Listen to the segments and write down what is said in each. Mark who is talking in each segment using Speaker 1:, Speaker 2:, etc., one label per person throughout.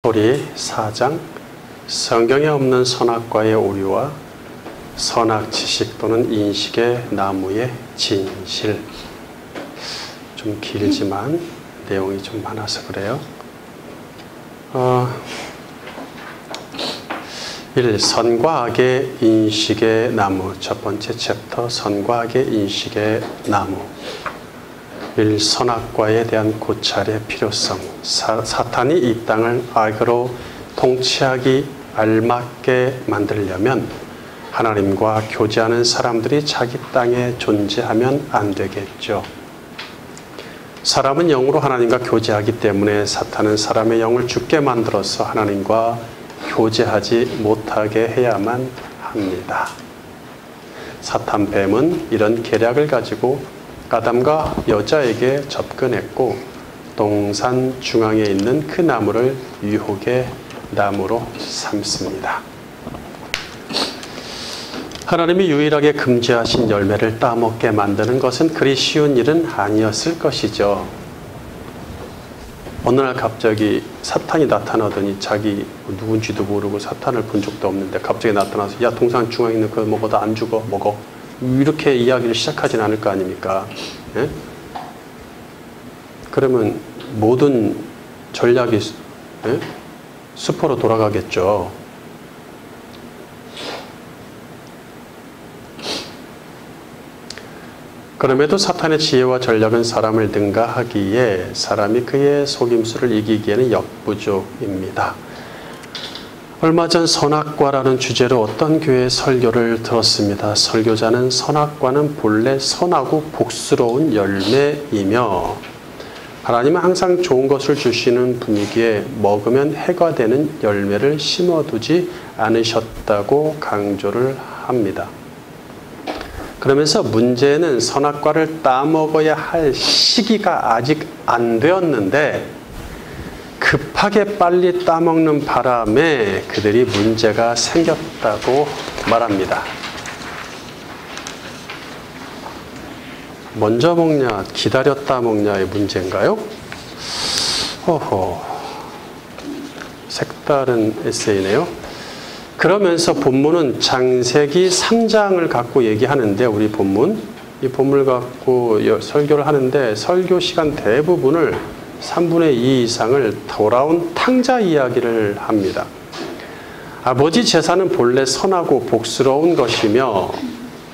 Speaker 1: 스토리 4장 성경에 없는 선악과의 오류와 선악 지식 또는 인식의 나무의 진실. 좀 길지만 내용이 좀 많아서 그래요. 1. 선과 악의 인식의 나무. 첫 번째 챕터 선과 악의 인식의 나무. 1. 선악과에 대한 고찰의 필요성. 사탄이 이 땅을 악으로 통치하기 알맞게 만들려면 하나님과 교제하는 사람들이 자기 땅에 존재하면 안 되겠죠. 사람은 영으로 하나님과 교제하기 때문에 사탄은 사람의 영을 죽게 만들어서 하나님과 교제하지 못하게 해야만 합니다. 사탄 뱀은 이런 계략을 가지고 아담과 여자에게 접근했고 동산 중앙에 있는 그 나무를 유혹의 나무로 삼습니다. 하나님이 유일하게 금지하신 열매를 따먹게 만드는 것은 그리 쉬운 일은 아니었을 것이죠. 어느 날 갑자기 사탄이 나타나더니 자기 누군지도 모르고 사탄을 본 적도 없는데 갑자기 나타나서 야, 동산 중앙에 있는 그거 먹어도 안 죽어, 먹어. 이렇게 이야기를 시작하진 않을 거 아닙니까? 예? 그러면 모든 전략이 수포로 돌아가겠죠. 그럼에도 사탄의 지혜와 전략은 사람을 능가하기에 사람이 그의 속임수를 이기기에는 역부족입니다. 얼마 전 선악과라는 주제로 어떤 교회 설교를 들었습니다. 설교자는 선악과는 본래 선하고 복스러운 열매이며 하나님은 항상 좋은 것을 주시는 분이기에 먹으면 해가 되는 열매를 심어두지 않으셨다고 강조를 합니다. 그러면서 문제는 선악과를 따먹어야 할 시기가 아직 안 되었는데 급하게 빨리 따먹는 바람에 그들이 문제가 생겼다고 말합니다. 먼저 먹냐, 기다렸다 먹냐의 문제인가요? 색다른 에세이네요. 그러면서 본문은 창세기 3장을 갖고 얘기하는데 우리 본문, 이 본문을 갖고 설교를 하는데 설교 시간 대부분을 3분의 2 이상을 돌아온 탕자 이야기를 합니다. 아버지 제사는 본래 선하고 복스러운 것이며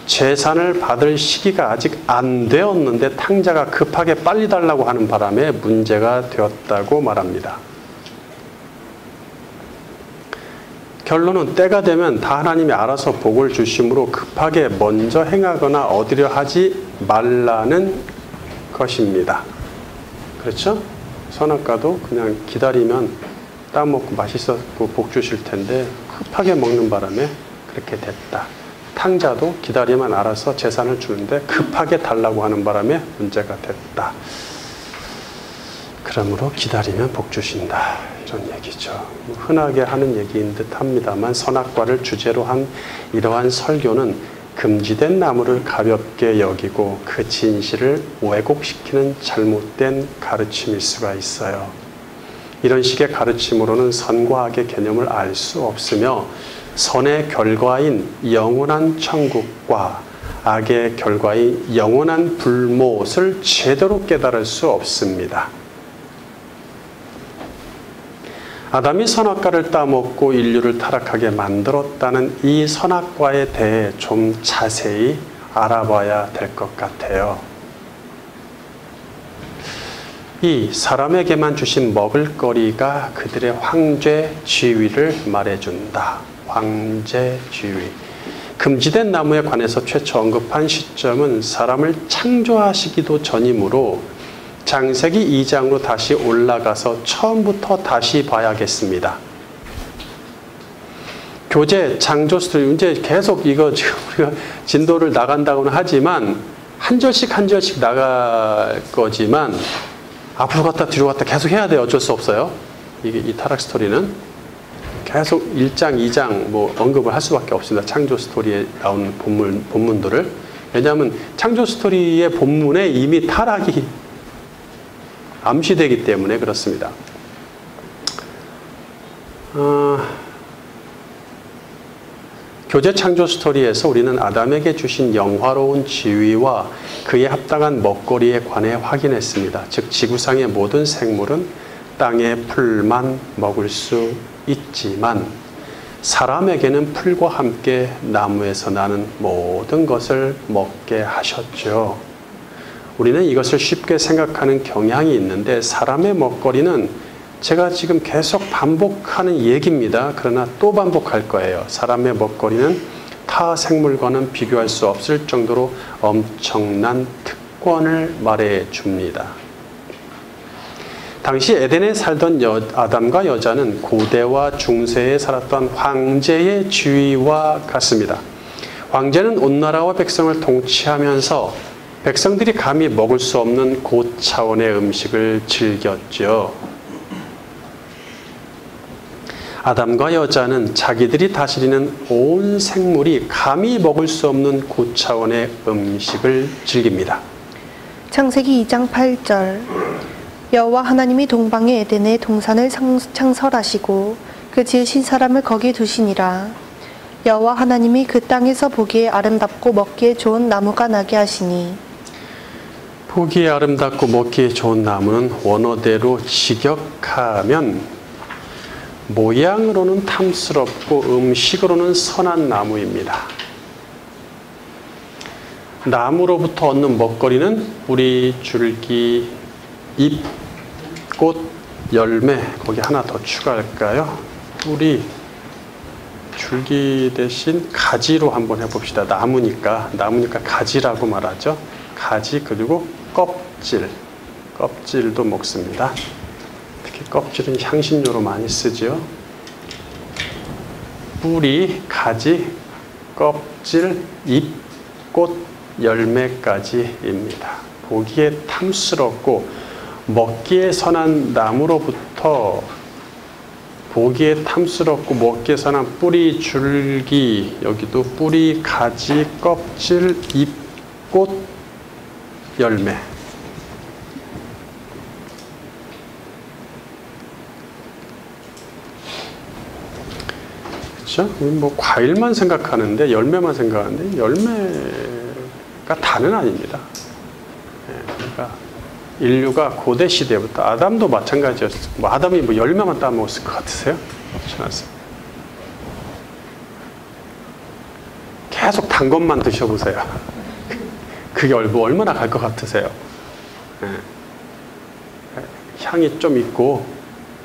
Speaker 1: 제산을 받을 시기가 아직 안 되었는데 탕자가 급하게 빨리 달라고 하는 바람에 문제가 되었다고 말합니다. 결론은 때가 되면 다 하나님이 알아서 복을 주심으로 급하게 먼저 행하거나 얻으려 하지 말라는 것입니다. 그렇죠? 선악과도 그냥 기다리면 따먹고 맛있었고 복 주실 텐데 급하게 먹는 바람에 그렇게 됐다. 탕자도 기다리면 알아서 재산을 주는데 급하게 달라고 하는 바람에 문제가 됐다. 그러므로 기다리면 복 주신다. 이런 얘기죠. 흔하게 하는 얘기인 듯 합니다만 선악과를 주제로 한 이러한 설교는 금지된 나무를 가볍게 여기고 그 진실을 왜곡시키는 잘못된 가르침일 수가 있어요. 이런 식의 가르침으로는 선과 악의 개념을 알 수 없으며 선의 결과인 영원한 천국과 악의 결과인 영원한 불못을 제대로 깨달을 수 없습니다. 아담이 선악과를 따먹고 인류를 타락하게 만들었다는 이 선악과에 대해 좀 자세히 알아봐야 될 것 같아요. 이 사람에게만 주신 먹을거리가 그들의 황제 지위를 말해준다. 황제 지위. 금지된 나무에 관해서 최초 언급한 시점은 사람을 창조하시기도 전이므로 창세기 2장으로 다시 올라가서 처음부터 다시 봐야겠습니다. 교재, 창조 스토리, 이제 계속 이거 지금 우리가 진도를 나간다고는 하지만 한 절씩 한 절씩 나갈 거지만 앞으로 갔다 뒤로 갔다 계속 해야 돼요. 어쩔 수 없어요. 이 타락 스토리는 계속 1장, 2장 뭐 언급을 할 수밖에 없습니다. 창조 스토리에 나온 본문들을. 왜냐하면 창조 스토리의 본문에 이미 타락이 암시되기 때문에 그렇습니다. 교제 창조 스토리에서 우리는 아담에게 주신 영화로운 지위와 그에 합당한 먹거리에 관해 확인했습니다. 즉 지구상의 모든 생물은 땅의 풀만 먹을 수 있지만 사람에게는 풀과 함께 나무에서 나는 모든 것을 먹게 하셨죠. 우리는 이것을 쉽게 생각하는 경향이 있는데 사람의 먹거리는 제가 지금 계속 반복하는 얘기입니다. 그러나 또 반복할 거예요. 사람의 먹거리는 타 생물과는 비교할 수 없을 정도로 엄청난 특권을 말해 줍니다. 당시 에덴에 살던 아담과 여자는 고대와 중세에 살았던 황제의 지위와 같습니다. 황제는 온 나라와 백성을 통치하면서 백성들이 감히 먹을 수 없는 고차원의 음식을 즐겼죠. 아담과 여자는 자기들이 다스리는 온 생물이 감히 먹을 수 없는 고차원의 음식을 즐깁니다.
Speaker 2: 창세기 2장 8절 여호와 하나님이 동방의 에덴에 동산을 창설하시고 그 지으신 사람을 거기 두시니라. 여호와 하나님이 그 땅에서 보기에 아름답고 먹기에 좋은 나무가 나게 하시니.
Speaker 1: 보기에 아름답고 먹기에 좋은 나무는 원어대로 직역하면 모양으로는 탐스럽고 음식으로는 선한 나무입니다. 나무로부터 얻는 먹거리는 뿌리, 줄기, 잎, 꽃, 열매, 거기 하나 더 추가할까요? 뿌리, 줄기 대신 가지로 한번 해봅시다. 나무니까 가지라고 말하죠. 가지 그리고 껍질도 먹습니다. 특히 껍질은 향신료로 많이 쓰죠. 뿌리, 가지, 껍질, 잎, 꽃, 열매까지입니다. 보기에 탐스럽고 먹기에 선한 나무로부터 보기에 탐스럽고 먹기에 선한 뿌리, 줄기, 여기도 뿌리, 가지, 껍질, 잎, 꽃, 열매. 그렇죠? 뭐 과일만 생각하는데 열매만 생각하는데 열매가 다는 아닙니다. 그러니까 인류가 고대 시대부터 아담도 마찬가지였어요. 뭐 아담이 뭐 열매만 따먹었을 것 같으세요? 그렇지 않습니다. 계속 단 것만 드셔보세요. 그게 얼마나 갈 것 같으세요? 향이 좀 있고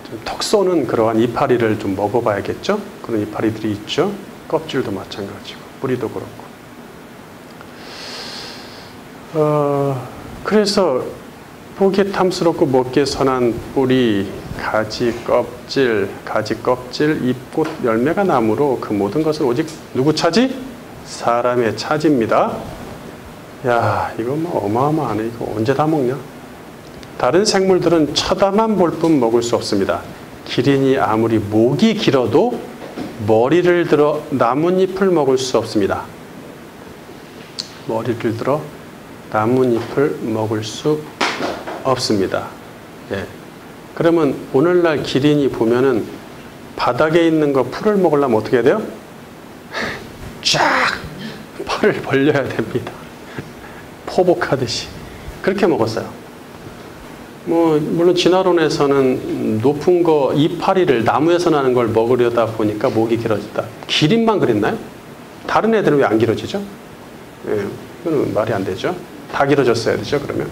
Speaker 1: 좀 턱 쏘는 그러한 이파리를 좀 먹어봐야겠죠? 그런 이파리들이 있죠. 껍질도 마찬가지고 뿌리도 그렇고. 그래서 보기에 탐스럽고 먹기에 선한 뿌리, 가지, 껍질, 잎, 꽃, 열매가 나무로 그 모든 것은 오직 누구 차지? 사람의 차지입니다. 야, 이거 뭐 어마어마하네. 이거 언제 다 먹냐? 다른 생물들은 쳐다만 볼 뿐 먹을 수 없습니다. 기린이 아무리 목이 길어도 머리를 들어 나뭇잎을 먹을 수 없습니다. 머리를 들어 나뭇잎을 먹을 수 없습니다. 예. 그러면 오늘날 기린이 보면은 바닥에 있는 거 풀을 먹으려면 어떻게 해야 돼요? 쫙 팔을 벌려야 됩니다. 포복하듯이. 그렇게 먹었어요. 물론 진화론에서는 높은 거 이파리를 나무에서 나는 걸 먹으려다 보니까 목이 길어졌다. 기린만 그랬나요? 다른 애들은 왜 안 길어지죠? 예, 이거는 말이 안 되죠. 다 길어졌어야 되죠, 그러면.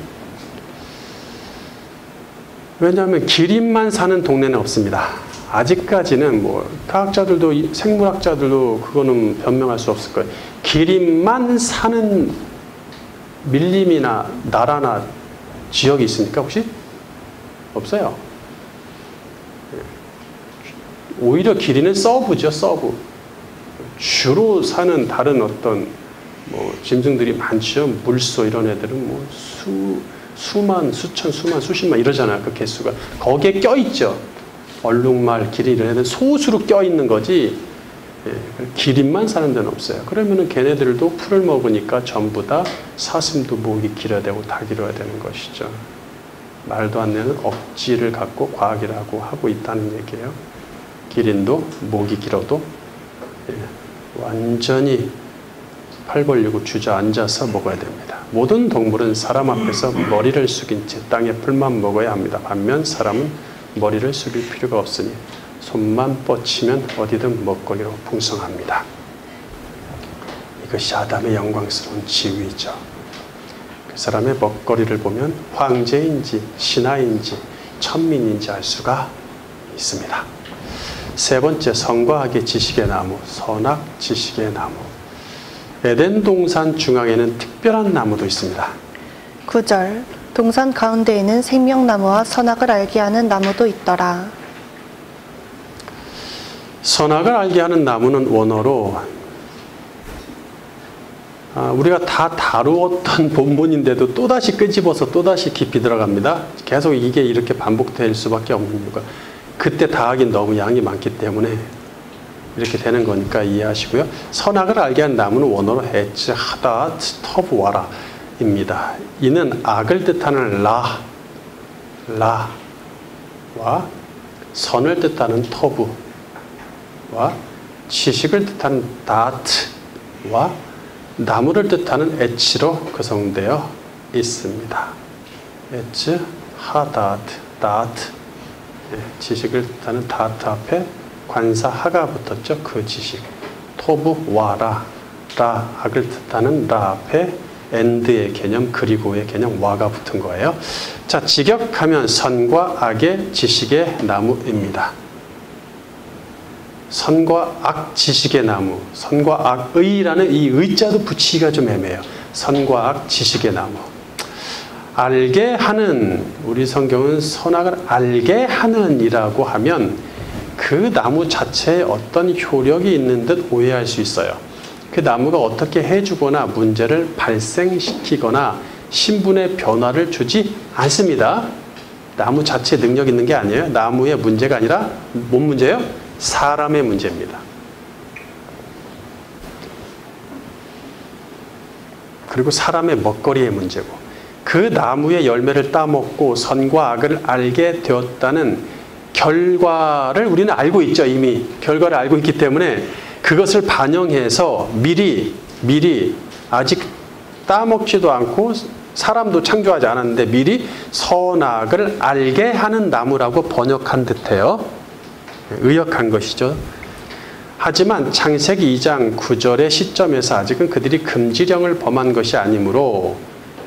Speaker 1: 왜냐하면 기린만 사는 동네는 없습니다. 아직까지는 뭐 과학자들도 생물학자들도 그거는 변명할 수 없을 거예요. 기린만 사는 밀림이나 나라나 지역이 있습니까 혹시? 없어요. 오히려 기린은 서브죠, 서브. 주로 사는 다른 어떤 뭐 짐승들이 많죠. 물소 이런 애들은 뭐 수만, 수천, 수십만 이러잖아요. 그 개수가. 거기에 껴있죠. 얼룩말, 기린 이런 애들은 소수로 껴있는 거지. 예, 기린만 사는 데는 없어요. 그러면은 걔네들도 풀을 먹으니까 전부 다 사슴도 목이 길어야 되고 다 길어야 되는 것이죠. 말도 안 되는 억지를 갖고 과학이라고 하고 있다는 얘기예요. 기린도 목이 길어도 완전히 팔 벌리고 주저앉아서 먹어야 됩니다. 모든 동물은 사람 앞에서 머리를 숙인 채 땅의 풀만 먹어야 합니다. 반면 사람은 머리를 숙일 필요가 없으니 손만 뻗치면 어디든 먹거리로 풍성합니다. 이것이 아담의 영광스러운 지위죠. 그 사람의 먹거리를 보면 황제인지 신하인지 천민인지 알 수가 있습니다. 세 번째, 선과 악의 지식의 나무, 선악 지식의 나무. 에덴 동산 중앙에는 특별한 나무도 있습니다.
Speaker 2: 9절 동산 가운데에는 생명나무와 선악을 알게 하는 나무도 있더라.
Speaker 1: 선악을 알게 하는 나무는 원어로 우리가 다 다루었던 본문인데도 또다시 끄집어서 또다시 깊이 들어갑니다. 계속 이게 이렇게 반복될 수밖에 없는 이유가 그때 다 하긴 너무 양이 많기 때문에 이렇게 되는 거니까 이해하시고요. 선악을 알게 한 나무는 원어로 에츠, 하닷, 터브, 와라입니다. 이는 악을 뜻하는 라와 선을 뜻하는 터브와 지식을 뜻하는 다트와 나무를 뜻하는 에치로 구성되어 있습니다. 에츠, 하다트, 다트, 지식을 뜻하는 다트 앞에 관사 하가 붙었죠. 그 지식. 토브, 와라, 라, 악을 뜻하는 라 앞에 엔드의 개념, 그리고의 개념, 와가 붙은 거예요. 자, 직역하면 선과 악의 지식의 나무입니다. 선과 악 지식의 나무, 선과 악의라는 이 의자도 붙이기가 좀 애매해요. 선과 악 지식의 나무. 알게 하는, 우리 성경은 선악을 알게 하는 이라고 하면 그 나무 자체에 어떤 효력이 있는 듯 오해할 수 있어요. 그 나무가 어떻게 해주거나 문제를 발생시키거나 신분의 변화를 주지 않습니다. 나무 자체에 능력 있는 게 아니에요. 나무의 문제가 아니라 뭔 문제예요? 사람의 문제입니다. 그리고 사람의 먹거리의 문제고 그 나무의 열매를 따먹고 선과 악을 알게 되었다는 결과를 우리는 알고 있죠. 이미 결과를 알고 있기 때문에 그것을 반영해서 미리 아직 따먹지도 않고 사람도 창조하지 않았는데 미리 선악을 알게 하는 나무라고 번역한 듯해요. 의역한 것이죠. 하지만 창세기 2장 9절의 시점에서 아직은 그들이 금지령을 범한 것이 아니므로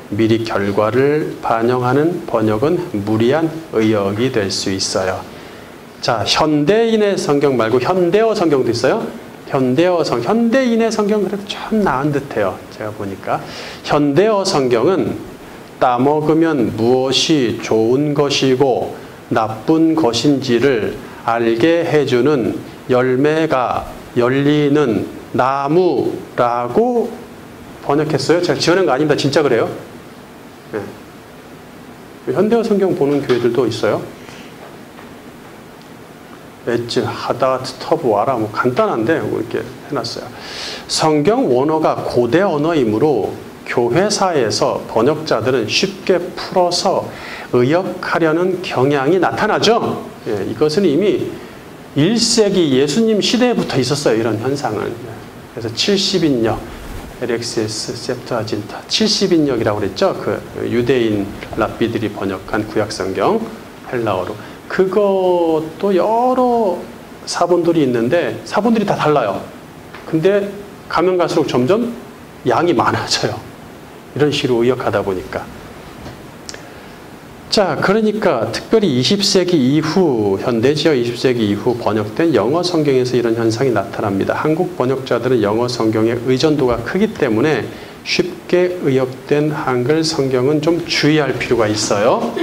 Speaker 1: 미리 결과를 반영하는 번역은 무리한 의역이 될 수 있어요. 자, 현대인의 성경 말고 현대어 성경도 있어요. 현대인의 성경은 그래도 좀 나은 듯해요. 제가 보니까 현대어 성경은 따먹으면 무엇이 좋은 것이고 나쁜 것인지를 알게 해주는 열매가 열리는 나무라고 번역했어요. 제가 지어낸 거 아닙니다. 진짜 그래요. 네. 현대어 성경 보는 교회들도 있어요. 엣즈, 하다트, 터브, 와라 뭐 간단한데 이렇게 해놨어요. 성경 원어가 고대 언어이므로 교회사에서 번역자들은 쉽게 풀어서 의역하려는 경향이 나타나죠. 예, 이것은 이미 1세기 예수님 시대부터 있었어요. 이런 현상은. 그래서 70인역, LXS, septuaginta, 70인역이라고 그랬죠. 그 유대인 랍비들이 번역한 구약성경 헬라어로. 그것도 여러 사본들이 있는데 사본들이 다 달라요. 근데 가면 갈수록 점점 양이 많아져요. 이런 식으로 의역하다 보니까. 자, 그러니까 특별히 20세기 이후, 현대지어 20세기 이후 번역된 영어 성경에서 이런 현상이 나타납니다. 한국 번역자들은 영어 성경의 의존도가 크기 때문에 쉽게 의역된 한글 성경은 좀 주의할 필요가 있어요.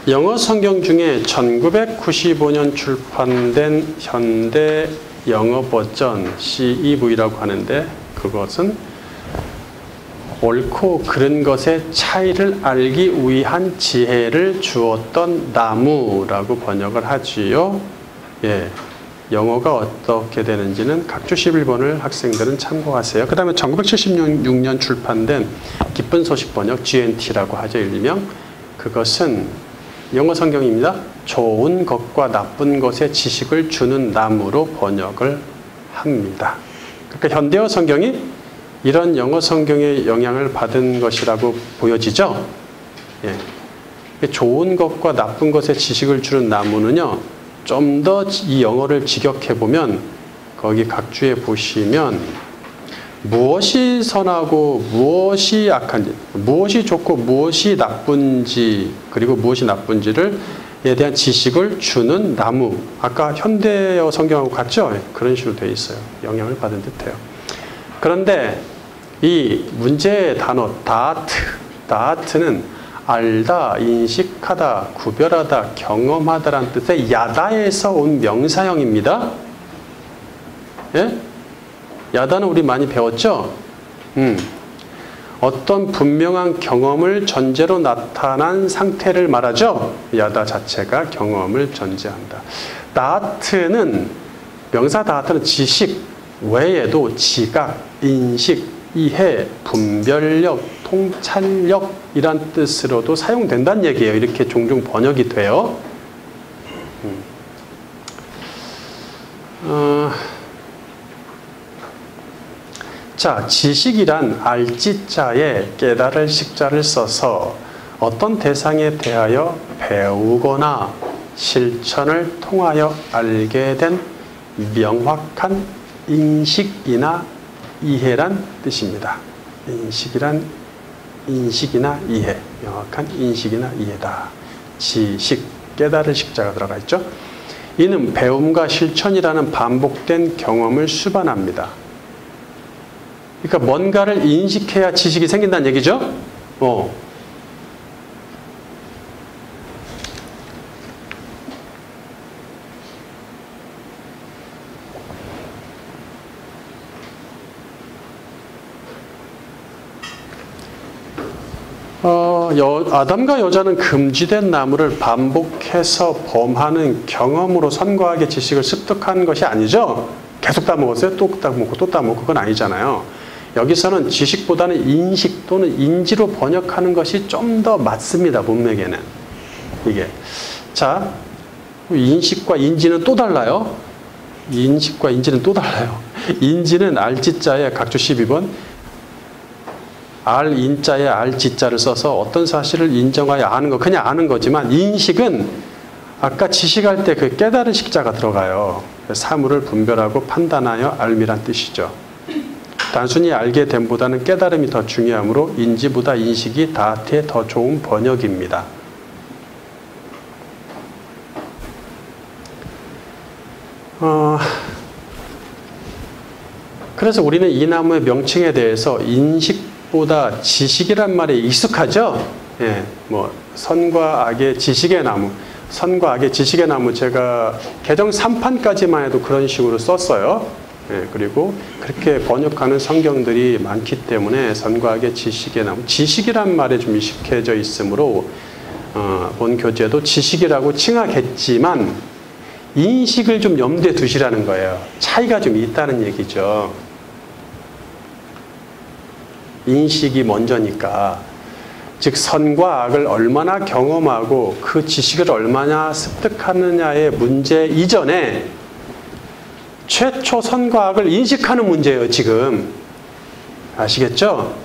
Speaker 1: 영어 성경 중에 1995년 출판된 현대 영어 버전 CEV라고 하는데 그것은 옳고 그른 것의 차이를 알기 위한 지혜를 주었던 나무라고 번역을 하지요. 예, 영어가 어떻게 되는지는 각주 11번을 학생들은 참고하세요. 그 다음에 1976년 출판된 기쁜 소식 번역 GNT라고 하죠. 일명 그것은 영어 성경입니다. 좋은 것과 나쁜 것의 지식을 주는 나무로 번역을 합니다. 그러니까 현대어 성경이 이런 영어 성경의 영향을 받은 것이라고 보여지죠. 예. 좋은 것과 나쁜 것의 지식을 주는 나무는요, 좀 더 이 영어를 직역해 보면 거기 각주에 보시면 무엇이 선하고 무엇이 악한지, 무엇이 좋고 무엇이 나쁜지, 그리고 무엇이 나쁜지를 에 대한 지식을 주는 나무. 아까 현대어 성경하고 같죠? 그런 식으로 되어 있어요. 영향을 받은 듯해요. 그런데 이 문제의 단어 다트는 알다, 인식하다, 구별하다, 경험하다라는 뜻의 야다에서 온 명사형입니다. 예? 야다는 우리 많이 배웠죠? 어떤 분명한 경험을 전제로 나타난 상태를 말하죠. 야다 자체가 경험을 전제한다. 다트는, 명사 다트는 지식 외에도 지각, 인식, 이해, 분별력, 통찰력이란 뜻으로도 사용된다는 얘기예요. 이렇게 종종 번역이 돼요. 자, 지식이란 알지자에 깨달을 식자를 써서 어떤 대상에 대하여 배우거나 실천을 통하여 알게 된 명확한 인식이나 이해란 뜻입니다. 인식이나 이해, 명확한 인식이나 이해다. 지식, 깨달을 식자가 들어가 있죠. 이는 배움과 실천이라는 반복된 경험을 수반합니다. 그러니까 뭔가를 인식해야 지식이 생긴다는 얘기죠. 아담과 여자는 금지된 나무를 반복해서 범하는 경험으로 선과학의 지식을 습득한 것이 아니죠. 계속 따먹었어요. 또 따먹고 또 따먹고. 그건 아니잖아요. 여기서는 지식보다는 인식 또는 인지로 번역하는 것이 좀 더 맞습니다. 문맥에는. 이게. 자, 인식과 인지는 또 달라요. 인식과 인지는 또 달라요. 인지는 알지자에 각주 12번 알인자에 알지자를 써서 어떤 사실을 인정하여 아는 거, 그냥 아는 거지만, 인식은 아까 지식할 때 그 깨달은 식자가 들어가요. 사물을 분별하고 판단하여 알미란 뜻이죠. 단순히 알게 됨보다는 깨달음이 더 중요하므로 인지보다 인식이 다트의 더 좋은 번역입니다. 그래서 우리는 이 나무의 명칭에 대해서 인식보다 지식이란 말에 익숙하죠? 예, 뭐 선과 악의 지식의 나무, 선과 악의 지식의 나무, 제가 개정 3판까지만 해도 그런 식으로 썼어요. 예, 그리고 그렇게 번역하는 성경들이 많기 때문에 선과 악의 지식의 나무, 지식이란 말에 좀 익숙해져 있으므로 본 교재도 지식이라고 칭하겠지만 인식을 좀 염두에 두시라는 거예요. 차이가 좀 있다는 얘기죠. 인식이 먼저니까. 즉 선과 악을 얼마나 경험하고 그 지식을 얼마나 습득하느냐의 문제 이전에 최초 선과 악을 인식하는 문제예요. 지금 아시겠죠?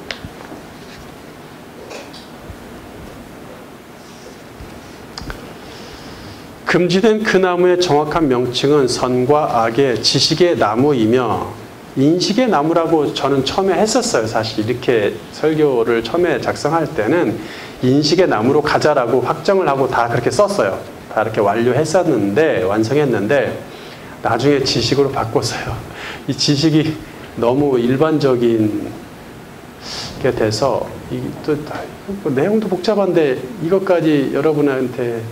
Speaker 1: 금지된 그 나무의 정확한 명칭은 선과 악의 지식의 나무이며, 인식의 나무라고 저는 처음에 했었어요. 사실 이렇게 설교를 처음에 작성할 때는 인식의 나무로 가자라고 확정을 하고 다 그렇게 썼어요. 다 이렇게 완성했는데 나중에 지식으로 바꿨어요. 이 지식이 너무 일반적인 게 돼서 또 내용도 복잡한데 이것까지 여러분한테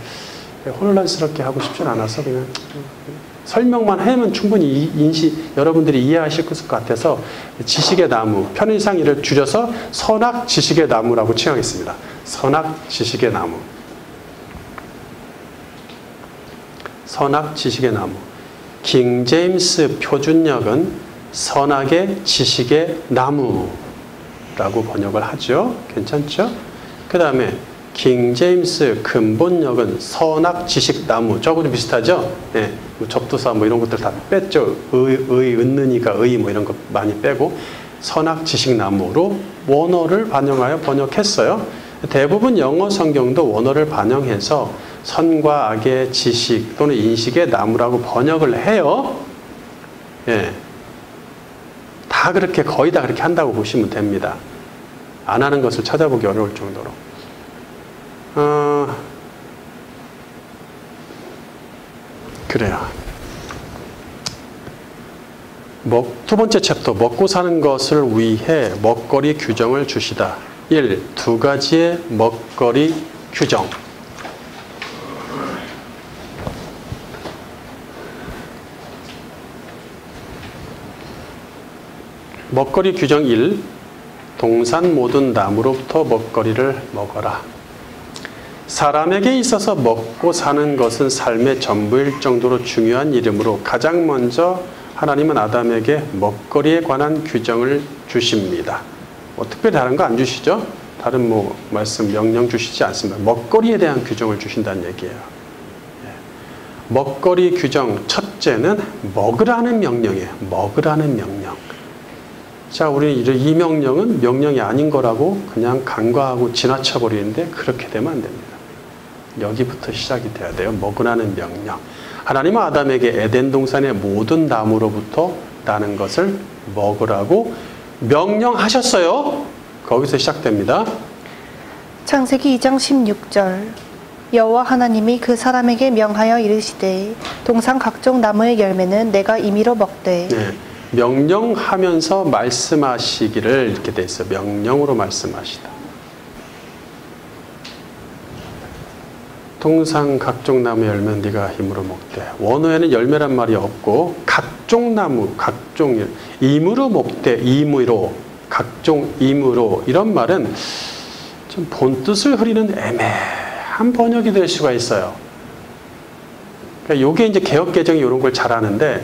Speaker 1: 혼란스럽게 하고 싶진 않아서 그냥 설명만 하면 충분히 여러분들이 이해하실 것 같아서 지식의 나무, 편의상 이를 줄여서 선악 지식의 나무라고 칭하겠습니다. 선악 지식의 나무. 선악 지식의 나무. 킹 제임스 표준역은 선악의 지식의 나무라고 번역을 하죠. 괜찮죠? 그 다음에 킹제임스 근본역은 선악지식나무, 저하고도 비슷하죠? 예, 뭐 접두사 뭐 이런 것들 다 뺐죠. 은느니가 의 뭐 이런 거 많이 빼고 선악지식나무로 원어를 반영하여 번역했어요. 대부분 영어 성경도 원어를 반영해서 선과 악의 지식 또는 인식의 나무라고 번역을 해요. 예, 다 그렇게 거의 다 그렇게 한다고 보시면 됩니다. 안 하는 것을 찾아보기 어려울 정도로. 그래요. 두 번째 챕터, 먹고 사는 것을 위해 먹거리 규정을 주시다. 1. 두 가지의 먹거리 규정. 먹거리 규정 1. 동산 모든 나무로부터 먹거리를 먹어라. 사람에게 있어서 먹고 사는 것은 삶의 전부일 정도로 중요한 일이므로 가장 먼저 하나님은 아담에게 먹거리에 관한 규정을 주십니다. 특별히 다른 거 안 주시죠? 다른 뭐 말씀, 명령 주시지 않습니다. 먹거리에 대한 규정을 주신다는 얘기예요. 먹거리 규정 첫째는 먹으라는 명령이에요. 먹으라는 명령. 자, 우리 이 명령은 명령이 아닌 거라고 그냥 간과하고 지나쳐 버리는데 그렇게 되면 안 됩니다. 여기부터 시작이 돼야 돼요. 먹으라는 명령. 하나님은 아담에게 에덴 동산의 모든 나무로부터 나는 것을 먹으라고 명령하셨어요. 거기서 시작됩니다.
Speaker 2: 창세기 2장 16절. 여호와 하나님이 그 사람에게 명하여 이르시되 동산 각종 나무의 열매는 내가 임의로 먹되.
Speaker 1: 네, 명령하면서 말씀하시기를 이렇게 돼 있어요. 명령으로 말씀하시다. 동산 각종 나무 열매는 네가 임으로 먹되. 원어에는 열매란 말이 없고 각종 나무, 각종 임으로 먹되, 임의로, 각종 임으로, 이런 말은 좀 본뜻을 흐리는 애매한 번역이 될 수가 있어요. 그러니까 이게 이제 개역개정이 이런 걸 잘하는데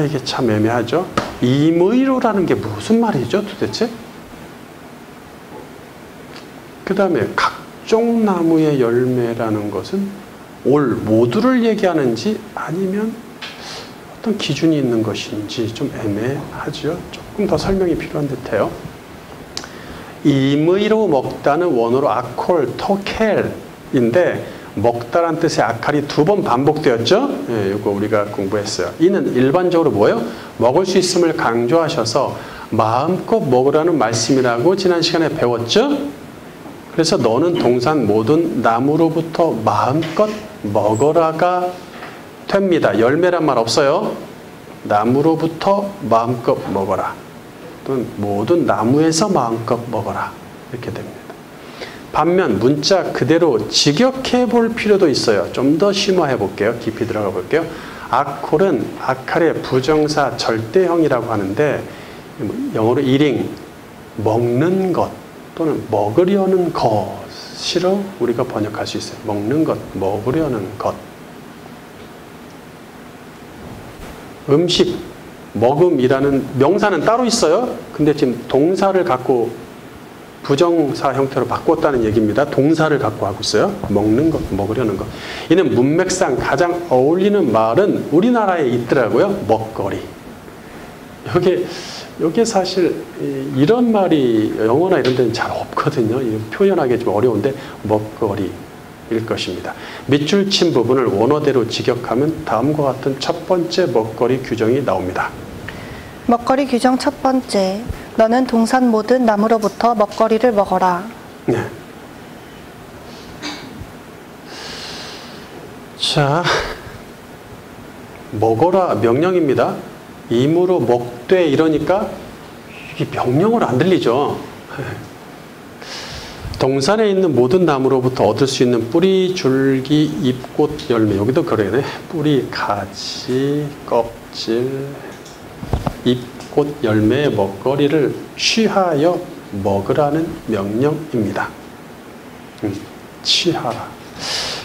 Speaker 1: 이게 참 애매하죠. 임의로라는 게 무슨 말이죠 도대체? 그 다음에 각종 나무의 열매라는 것은 모두를 얘기하는지 아니면 어떤 기준이 있는 것인지 좀 애매하죠. 조금 더 설명이 필요한 듯해요. 임의로 먹다는 원어로 아콜, 토켈인데 먹다란 뜻의 아칼이 2번 반복되었죠. 이거 우리가 공부했어요. 이는 일반적으로 뭐예요? 먹을 수 있음을 강조하셔서 마음껏 먹으라는 말씀이라고 지난 시간에 배웠죠. 그래서 너는 동산 모든 나무로부터 마음껏 먹어라가 됩니다. 열매란 말 없어요. 나무로부터 마음껏 먹어라. 또는 모든 나무에서 마음껏 먹어라. 이렇게 됩니다. 반면 문자 그대로 직역해 볼 필요도 있어요. 좀 더 심화해 볼게요. 깊이 들어가 볼게요. 아콜은 아칼의 부정사 절대형이라고 하는데 영어로 eating, 먹는 것 또는 먹으려는 것이로 우리가 번역할 수 있어요. 먹는 것, 먹으려는 것. 음식, 먹음이라는 명사는 따로 있어요. 근데 지금 동사를 갖고 부정사 형태로 바꿨다는 얘기입니다. 동사를 갖고 하고 있어요. 먹는 것, 먹으려는 것. 이는 문맥상 가장 어울리는 말은 우리나라에 있더라고요. 먹거리. 여기 사실 이런 말이 영어나 이런 데는 잘 없거든요. 표현하기 좀 어려운데 먹거리일 것입니다. 밑줄 친 부분을 원어대로 직역하면 다음과 같은 첫 번째 먹거리 규정이 나옵니다.
Speaker 2: 먹거리 규정 첫 번째. 너는 동산 모든 나무로부터 먹거리를 먹어라.
Speaker 1: 네. 자, 먹어라 명령입니다. 임으로 먹되 이러니까 이게 명령으로 안 들리죠. 동산에 있는 모든 나무로부터 얻을 수 있는 뿌리, 줄기, 잎꽃, 열매. 여기도 그러네. 뿌리, 가지, 껍질, 잎꽃, 열매의 먹거리를 취하여 먹으라는 명령입니다. 취하라.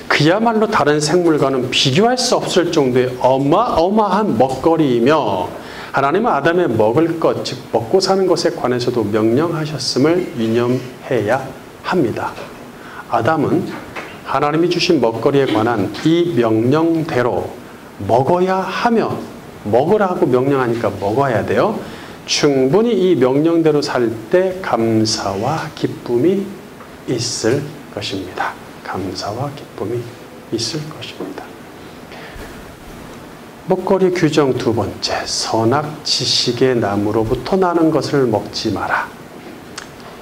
Speaker 1: 그야말로 다른 생물과는 비교할 수 없을 정도의 어마어마한 먹거리이며 하나님은 아담의 먹을 것, 즉 먹고 사는 것에 관해서도 명령하셨음을 유념해야 합니다. 아담은 하나님이 주신 먹거리에 관한 이 명령대로 먹어야 하며, 먹으라고 명령하니까 먹어야 돼요. 충분히 이 명령대로 살 때 감사와 기쁨이 있을 것입니다. 감사와 기쁨이 있을 것입니다. 먹거리 규정 두 번째, 선악 지식의 나무로부터 나는 것을 먹지 마라.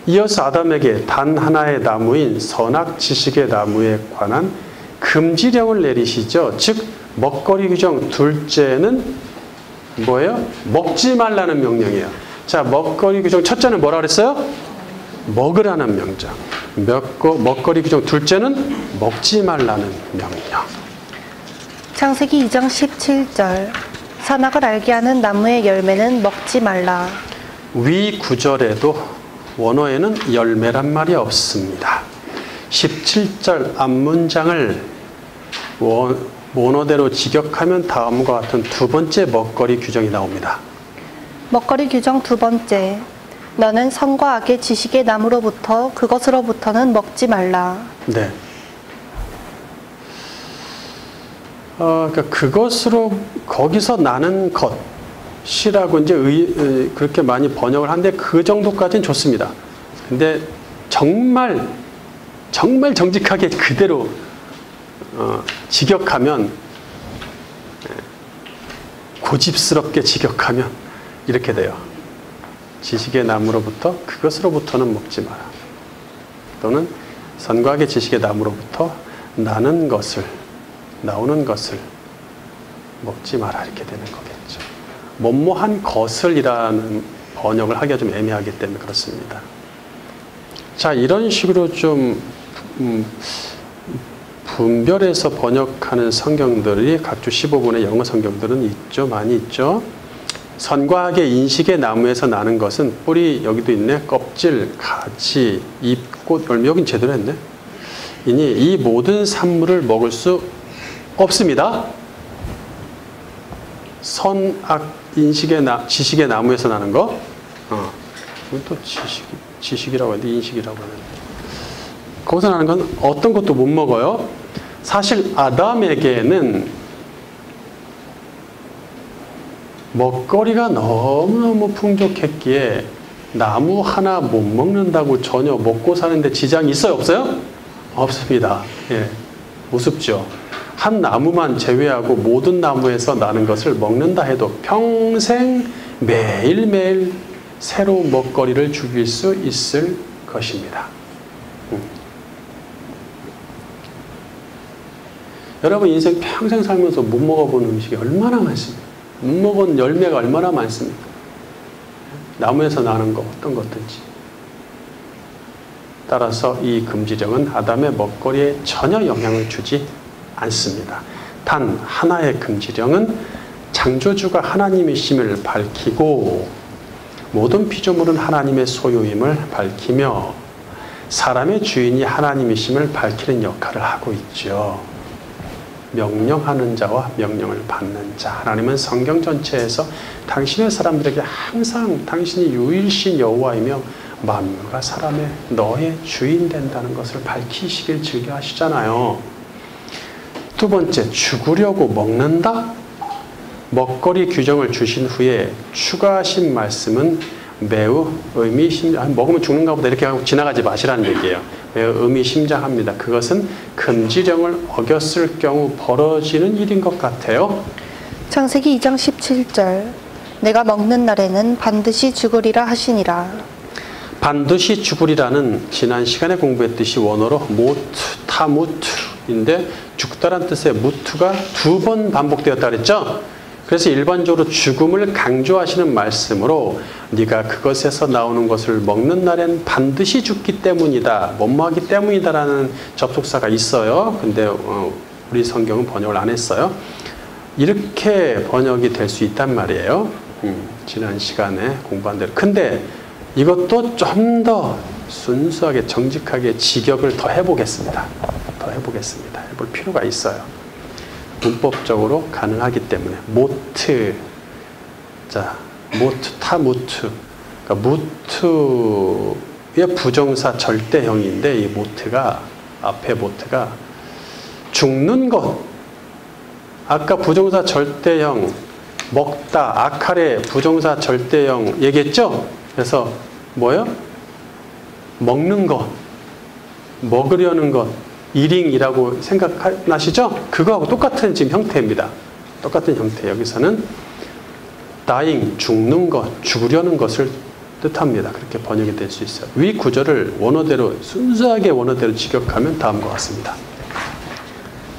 Speaker 1: 이어서 아담에게 단 하나의 나무인 선악 지식의 나무에 관한 금지령을 내리시죠. 즉 먹거리 규정 둘째는 뭐예요? 먹지 말라는 명령이에요. 자, 먹거리 규정 첫째는 뭐라 그랬어요? 먹으라는 명령. 먹거리 규정 둘째는 먹지 말라는 명령.
Speaker 2: 창세기 2장 17절 선악을 알게 하는 나무의 열매는 먹지 말라.
Speaker 1: 위 구절에도 원어에는 열매란 말이 없습니다. 17절 앞문장을 원어대로 직역하면 다음과 같은 두 번째 먹거리 규정이 나옵니다.
Speaker 2: 먹거리 규정 두 번째, 너는 선과 악의 지식의 나무로부터 그것으로부터는 먹지 말라.
Speaker 1: 네. 그러니까 그것으로 거기서 나는 것이라고 이제 그렇게 많이 번역을 하는데 그 정도까지는 좋습니다. 근데 정말 정직하게 그대로 직역하면, 고집스럽게 직역하면 이렇게 돼요. 지식의 나무로부터 그것으로부터는 먹지 마라. 또는 선과 악의 지식의 나무로부터 나오는 것을 먹지 마라, 이렇게 되는 거겠죠. 뭐뭐한 것을이라는 번역을 하기가 좀 애매하기 때문에 그렇습니다. 자, 이런 식으로 좀 분별해서 번역하는 성경들이 각주 15권의 영어 성경들은 있죠. 많이 있죠. 선과 악의 인식의 나무에서 나는 것은 뿌리, 여기도 있네, 껍질, 가지, 잎, 꽃, 열매, 여긴 제대로 했네. 이니 이 모든 산물을 먹을 수 없습니다. 선악 인식의 지식의 나무에서 나는 거. 이건 또 지식이라고 하는데 인식이라고 하는데. 거기서 나는 건 어떤 것도 못 먹어요. 사실 아담에게는 먹거리가 너무너무 풍족했기에 나무 하나 못 먹는다고 전혀 먹고 사는데 지장이 있어요? 없어요? 없습니다. 예, 우습죠. 한 나무만 제외하고 모든 나무에서 나는 것을 먹는다 해도 평생 매일매일 새로운 먹거리를 죽일 수 있을 것입니다. 여러분 인생 평생 살면서 못 먹어본 음식이 얼마나 많습니까? 못 먹은 열매가 얼마나 많습니까? 나무에서 나는 거 어떤 것든지. 따라서 이 금지령은 아담의 먹거리에 전혀 영향을 주지 않습니다. 단 하나의 금지령은 창조주가 하나님이심을 밝히고 모든 피조물은 하나님의 소유임을 밝히며 사람의 주인이 하나님이심을 밝히는 역할을 하고 있죠. 명령하는 자와 명령을 받는 자. 하나님은 성경 전체에서 당신의 사람들에게 항상 당신이 유일신 여호와이며 만물과 사람의 너의 주인 된다는 것을 밝히시길 즐겨 하시잖아요. 두 번째, 죽으려고 먹는다? 먹거리 규정을 주신 후에 추가하신 말씀은 매우 의미심장, 먹으면 죽는가 보다 이렇게 하고 지나가지 마시라는 얘기예요. 매우 의미심장합니다. 그것은 금지령을 어겼을 경우 벌어지는 일인 것 같아요.
Speaker 2: 창세기 2장 17절 내가 먹는 날에는 반드시 죽으리라 하시니라.
Speaker 1: 반드시 죽으리라는 지난 시간에 공부했듯이 원어로 모트, 타무트인데 죽다란 뜻의 무트가 2번 반복되었다 그랬죠? 그래서 일반적으로 죽음을 강조하시는 말씀으로 네가 그것에서 나오는 것을 먹는 날엔 반드시 죽기 때문이다, 뭐뭐하기 때문이다라는 접속사가 있어요. 근데 우리 성경은 번역을 안 했어요. 이렇게 번역이 될 수 있단 말이에요. 지난 시간에 공부한 대로. 근데 이것도 좀 더 순수하게 정직하게 직역을 더 해보겠습니다. 해볼 필요가 있어요. 문법적으로 가능하기 때문에. 모트, 자, 모트, 타무트. 그러니까 무트의 부정사 절대형인데 이 모트가 앞에 모트가 죽는 것. 아까 부정사 절대형 먹다 아칼의 부정사 절대형 얘기했죠? 그래서 뭐요? 먹는 것, 먹으려는 것, eating이라고 생각나시죠? 그거하고 똑같은 지금 형태입니다. 똑같은 형태. 여기서는 dying, 죽는 것, 죽으려는 것을 뜻합니다. 그렇게 번역이 될 수 있어요. 위 구절을 원어대로 순수하게 원어대로 직역하면 다음과 같습니다.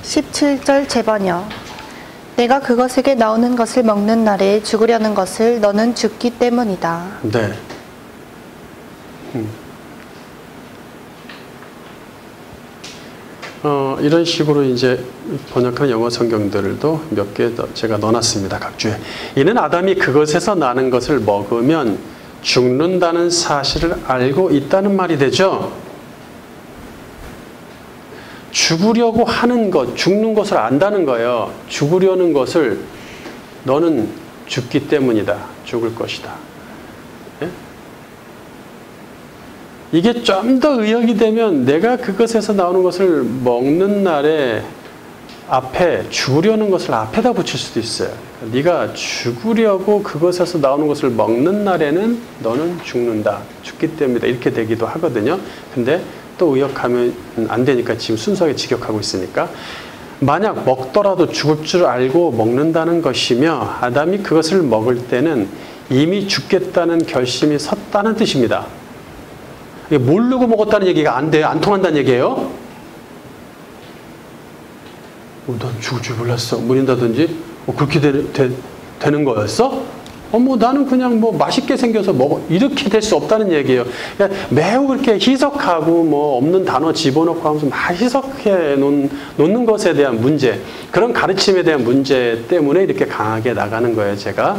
Speaker 2: 17절 재번역. 내가 그것에게 나오는 것을 먹는 날에 죽으려는 것을 너는 죽기 때문이다.
Speaker 1: 네. 이런 식으로 이제 번역한 영어 성경들도 몇 개 제가 넣어놨습니다. 각 주에. 이는 아담이 그것에서 나는 것을 먹으면 죽는다는 사실을 알고 있다는 말이 되죠. 죽으려고 하는 것, 죽는 것을 안다는 거예요. 죽으려는 것을 너는 죽기 때문이다. 죽을 것이다. 예? 이게 좀 더 의역이 되면 내가 그것에서 나오는 것을 먹는 날에 앞에 죽으려는 것을 앞에다 붙일 수도 있어요. 네가 죽으려고 그것에서 나오는 것을 먹는 날에는 너는 죽는다. 죽기 때문이다. 이렇게 되기도 하거든요. 근데 또 의역하면 안 되니까 지금 순수하게 직역하고 있으니까 만약 먹더라도 죽을 줄 알고 먹는다는 것이며 아담이 그것을 먹을 때는 이미 죽겠다는 결심이 섰다는 뜻입니다. 모르고 먹었다는 얘기가 안 돼요. 안 통한다는 얘기예요. 난 죽을 줄 몰랐어. 물린다든지 그렇게 되는 거였어? 나는 그냥 맛있게 생겨서 먹어. 이렇게 될 수 없다는 얘기예요. 그러니까 매우 그렇게 희석하고 없는 단어 집어넣고 하면서 막 희석해 놓는 것에 대한 문제, 그런 가르침에 대한 문제 때문에 이렇게 강하게 나가는 거예요, 제가.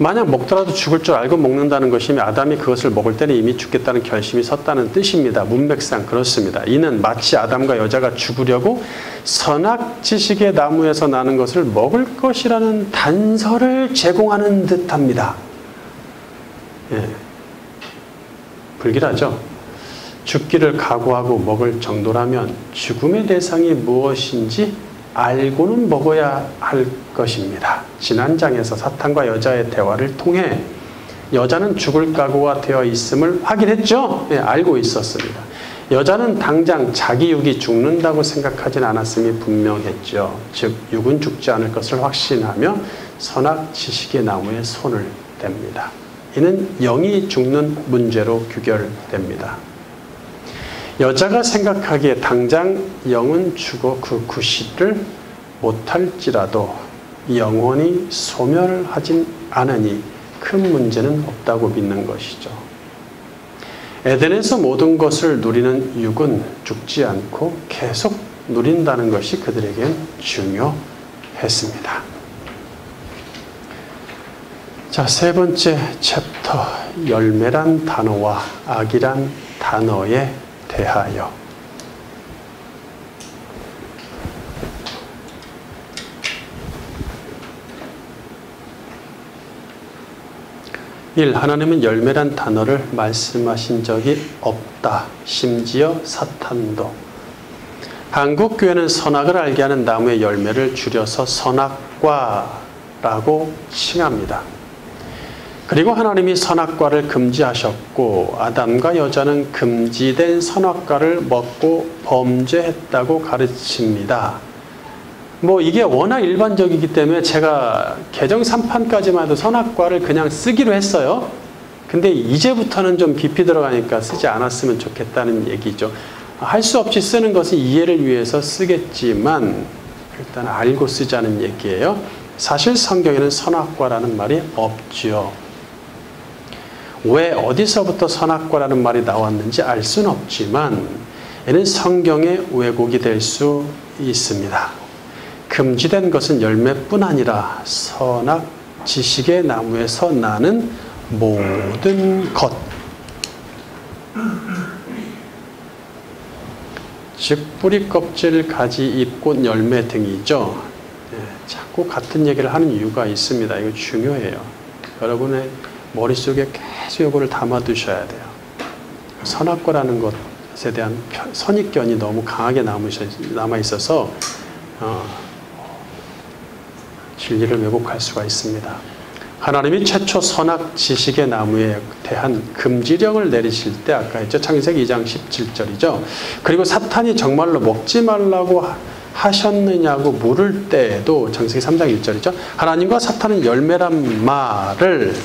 Speaker 1: 만약 먹더라도 죽을 줄 알고 먹는다는 것이면 아담이 그것을 먹을 때는 이미 죽겠다는 결심이 섰다는 뜻입니다. 문맥상 그렇습니다. 이는 마치 아담과 여자가 죽으려고 선악 지식의 나무에서 나는 것을 먹을 것이라는 단서를 제공하는 듯합니다. 예. 불길하죠? 죽기를 각오하고 먹을 정도라면 죽음의 대상이 무엇인지 알고는 먹어야 할 것입니다. 지난 장에서 사탄과 여자의 대화를 통해 여자는 죽을 각오가 되어 있음을 확인했죠? 네, 알고 있었습니다. 여자는 당장 자기 육이 죽는다고 생각하진 않았음이 분명했죠. 즉 육은 죽지 않을 것을 확신하며 선악 지식의 나무에 손을 댑니다. 이는 영이 죽는 문제로 규결됩니다. 여자가 생각하기에 당장 영은 죽어 그 구실을 못할지라도 영원히 소멸하진 않으니 큰 문제는 없다고 믿는 것이죠. 에덴에서 모든 것을 누리는 육은 죽지 않고 계속 누린다는 것이 그들에겐 중요했습니다. 자, 세 번째 챕터, 열매란 단어와 악이란 단어에 대하여. 하나님은 열매란 단어를 말씀하신 적이 없다. 심지어 사탄도. 한국 교회는 선악을 알게 하는 나무의 열매를 줄여서 선악과라고 칭합니다. 그리고 하나님이 선악과를 금지하셨고 아담과 여자는 금지된 선악과를 먹고 범죄했다고 가르칩니다. 이게 워낙 일반적이기 때문에 제가 개정 3판까지만 해도 선악과를 그냥 쓰기로 했어요. 근데 이제부터는 좀 깊이 들어가니까 쓰지 않았으면 좋겠다는 얘기죠. 할 수 없이 쓰는 것은 이해를 위해서 쓰겠지만 일단 알고 쓰자는 얘기예요. 사실 성경에는 선악과라는 말이 없죠. 왜 어디서부터 선악과라는 말이 나왔는지 알 수는 없지만 얘는 성경의 왜곡이 될 수 있습니다. 금지된 것은 열매뿐 아니라 선악 지식의 나무에서 나는 모든 것, 즉 뿌리, 껍질, 가지, 잎, 꽃, 열매 등이죠. 자꾸 같은 얘기를 하는 이유가 있습니다. 이거 중요해요. 여러분의 머릿속에 계속 이거를 담아두셔야 돼요. 선악과라는 것에 대한 선입견이 너무 강하게 남아 있어서 진리를 왜곡할 수가 있습니다. 하나님이 최초 선악 지식의 나무에 대한 금지령을 내리실 때 아까 했죠. 창세기 2장 17절이죠. 그리고 사탄이 정말로 먹지 말라고 하셨느냐고 물을 때에도 창세기 3장 1절이죠. 하나님과 사탄은 열매란 말을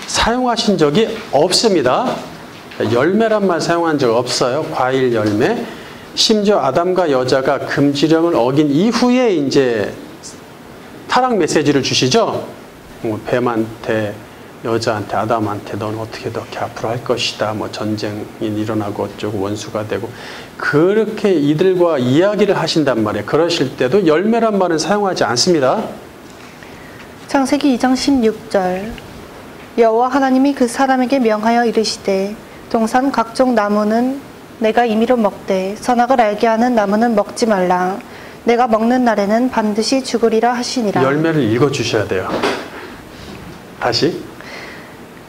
Speaker 1: 사용하신 적이 없습니다. 열매란 말 사용한 적 없어요. 과일 열매. 심지어 아담과 여자가 금지령을 어긴 이후에 이제 타락 메시지를 주시죠. 뱀한테, 여자한테, 아담한테 넌 어떻게 앞으로 할 것이다. 뭐 전쟁이 일어나고 어쩌고 원수가 되고 그렇게 이들과 이야기를 하신단 말이에요. 그러실 때도 열매란 말은 사용하지 않습니다.
Speaker 2: 창세기 2장 16절 여호와 하나님이 그 사람에게 명하여 이르시되 동산 각종 나무는 내가 임의로 먹되 선악을 알게 하는 나무는 먹지 말라. 내가 먹는 날에는 반드시 죽으리라 하시니라.
Speaker 1: 열매를 읽어주셔야 돼요. 다시.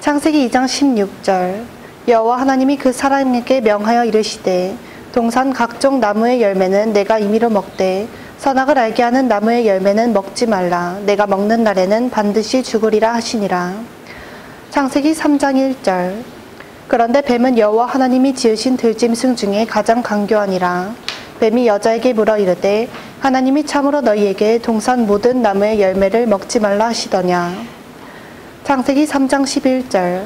Speaker 2: 창세기 2장 16절 여호와 하나님이 그 사람에게 명하여 이르시되 동산 각종 나무의 열매는 내가 임의로 먹되 선악을 알게 하는 나무의 열매는 먹지 말라. 내가 먹는 날에는 반드시 죽으리라 하시니라. 창세기 3장 1절 그런데 뱀은 여호와 하나님이 지으신 들짐승 중에 가장 간교하니라. 뱀이 여자에게 물어 이르되 하나님이 참으로 너희에게 동산 모든 나무의 열매를 먹지 말라 하시더냐. 창세기 3장 11절